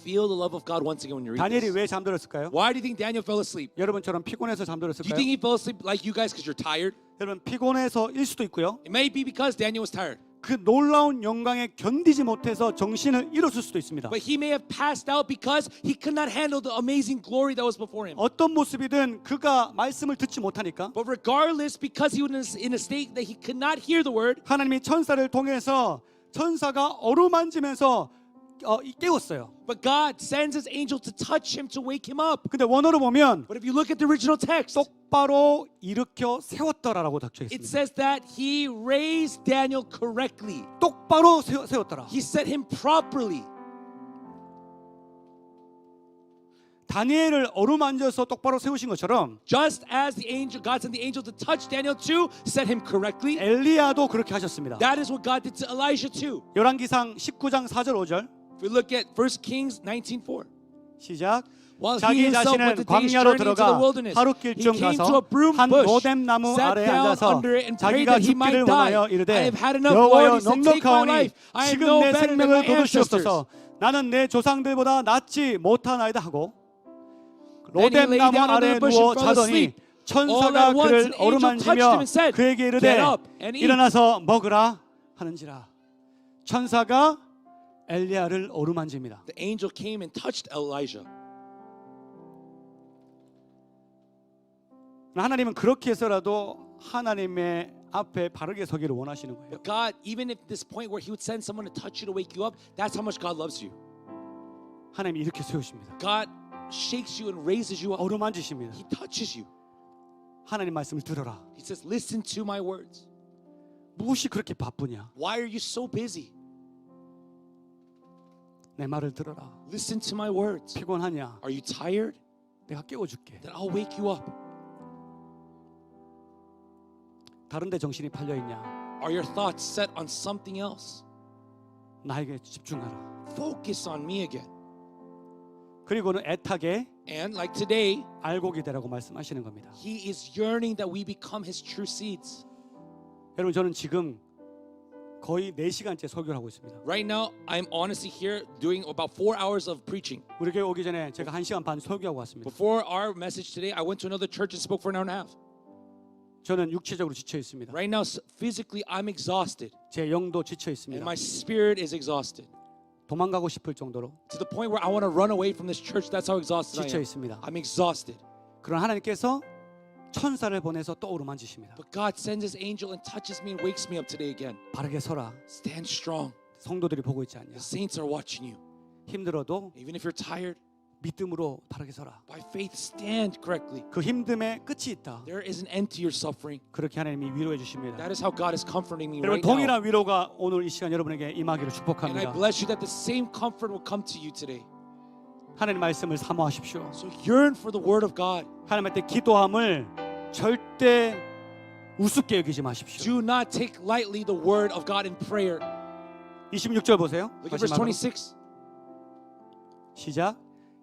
Feel the love of God once again when you read 다니엘이 this. 왜 잠들었을까요? Why do you think Daniel fell asleep? 여러분처럼 피곤해서 Do you 잠들었을까요? think he fell asleep like you guys because you're tired? 여러분 피곤해서일 수도 있고요. It may be because Daniel was tired. 그 놀라운 영광에 견디지 못해서 정신을 잃었을 수도 있습니다. But he may have passed out because he could not handle the amazing glory that was before him. 어떤 모습이든 그가 말씀을 듣지 못하니까 But regardless, because he was in a state that he could not hear the word, 하나님이 천사를 통해서 천사가 어루만지면서 깨웠어요. but God sends his angel to touch him to wake him up. 근데 원어로 보면 But if you look at the original text, 똑바로 일으켜 세웠더라라고 적혀 it 있습니다. says that he raised Daniel correctly. 똑바로 세웠더라. He set him properly. 다니엘을 어루만져서 똑바로 세우신 것처럼 Just as the angel, God sent the angel to touch Daniel to set him correctly. 엘리야도 그렇게 하셨습니다. That is what God did to Elijah too. 열왕기상 19장 4절 5절 If we look at 1 Kings 19:4. 시작. While he 자기 himself went 자신은 a day's 광야로 journey into the 들어가 wilderness, he 하룻길쯤 came to 가서 a broom 한 bush, 로뎀 나무 sat 아래에 down 앉아서 under it and prayed 자기가 that he might 죽기를 die. 원하여 I 이르되 have had enough, 여호와여 Lord. He said, take my 넉넉하오니 life. I am 지금 no 내 better than 생명을 my ancestors. 거두시옵소서. 나는 내 조상들보다 낫지 못하나이다 하고 Then he 로뎀 lay 나무 down under 아래에 the bush 누워 and fell 자더니 asleep. All 천사가 at once 그를 an angel touched him 어루만지며 and said, 그에게 이르되 "Get up and eat." 일어나서 먹으라 하는지라. 천사가 엘리야를 어루만집니다. The angel came and touched Elijah. 하나님은 그렇게 해서라도 하나님의 앞에 바르게 서기를 원하시는 거예요. But God, even if this point where he would send someone to touch you to wake you up, that's how much God loves you. 하나님이 이렇게 세우십니다. God shakes you and raises you up. 어루만지십니다. He touches you. 하나님 말씀을 들어라. He says, listen to my words. 무엇이 그렇게 바쁘냐? Why are you so busy? 내 말을 들어라. Listen to my words. 피곤하냐? Are you tired? 내가 깨워줄게. Then I'll wake you up. 다른 데 정신이 팔려 있냐? Are your thoughts set on something else? 나에게 집중하라. Focus on me again. 그리고는 애타게 And like today, 알곡이 되라고 말씀하시는 겁니다. he is yearning that we become his true seeds. 여러분 저는 지금 거의 4시간째 설교를 하고 있습니다. Right now, I'm honestly here doing about 4 hours of preaching. 우리 교회 오기 전에 제가 1시간 반 설교하고 왔습니다. Before our message today, I went to another church and spoke for an hour and a half. 저는 육체적으로 지쳐 있습니다. Right now, physically, I'm exhausted. 제 영도 지쳐 And 있습니다. my spirit is exhausted. 도망가고 싶을 정도로 To the point where I want to run away from this church. That's how exhausted I 지쳐 am. 있습니다. I'm exhausted. 그러나 하나님께서 천사를 보내서 또 어루만지십니다. But God sends his angel and touches me and wakes me up today again. 바르게 서라. Stand strong. 성도들이 보고 있지 않냐? The saints are watching you. 힘들어도 Even if you're tired, 믿음으로 바르게 서라. by faith, stand correctly. 그 힘듦에 끝이 있다. There is an end to your suffering. 그렇게 하나님이 위로해 주십니다. That is how God is comforting me 여러분 right now. 동일한 위로가 오늘 이 시간 여러분에게 임하기를 And I 축복합니다. bless you that the same comfort will come to you today. 하나님 말씀을 사모하십시오. So yearn for the word of God. 하나님한테 기도함을 절대 우습게 여기지 마십시오. Do not take lightly the word of God in prayer. 26절 보세요. Look at verse 마지막으로. 26. 시작.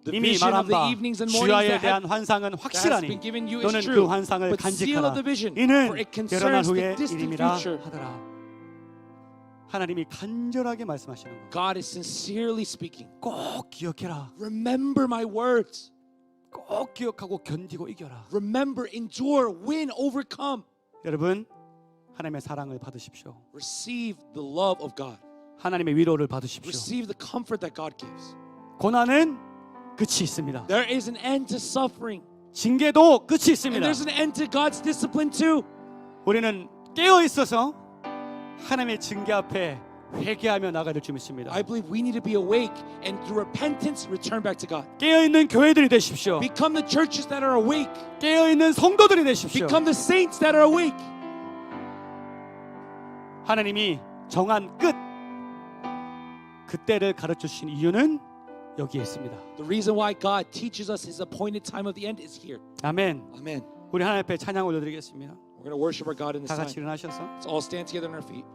The 이미 vision 말한 of the 바 evenings and mornings 주야에 that 대한 has 환상은 been 확실하니 given you 너는 is 그 true. 환상을 But seal 간직하라. of the vision, 이는 for it 결혼한 concerns the 후에 distant 일임이라 future. 하더라. 하나님이 간절하게 말씀하시는 거. God is sincerely speaking. 꼭 기억해라. Remember my words. 꼭 기억하고 견디고 이겨라. Remember, endure, win, overcome. 여러분, 하나님의 사랑을 받으십시오. Receive the love of God. 하나님의 위로를 받으십시오. Receive the comfort that God gives. 고난은 끝이 있습니다. There is an end to suffering. 징계도 끝이 And 있습니다. there's an end to God's discipline too. 우리는 깨어 있어서 하나님의 징계 앞에 회개하며 나가야 될 줄 믿습니다. I believe we need to be awake and through repentance return back to God. 깨어 있는 교회들이 되십시오. Become the churches that are awake. 깨어 있는 성도들이 되십시오. Become the saints that are awake. 하나님이 정한 끝 그때를 가르쳐 주신 이유는 여기에 있습니다. The reason why God teaches us His appointed time of the end is here. 아멘. Amen. 우리 하나님 앞에 찬양 올려드리겠습니다. We're going to worship our God in this 다 같이 time. 일어나셔서 Let's all stand together on our feet.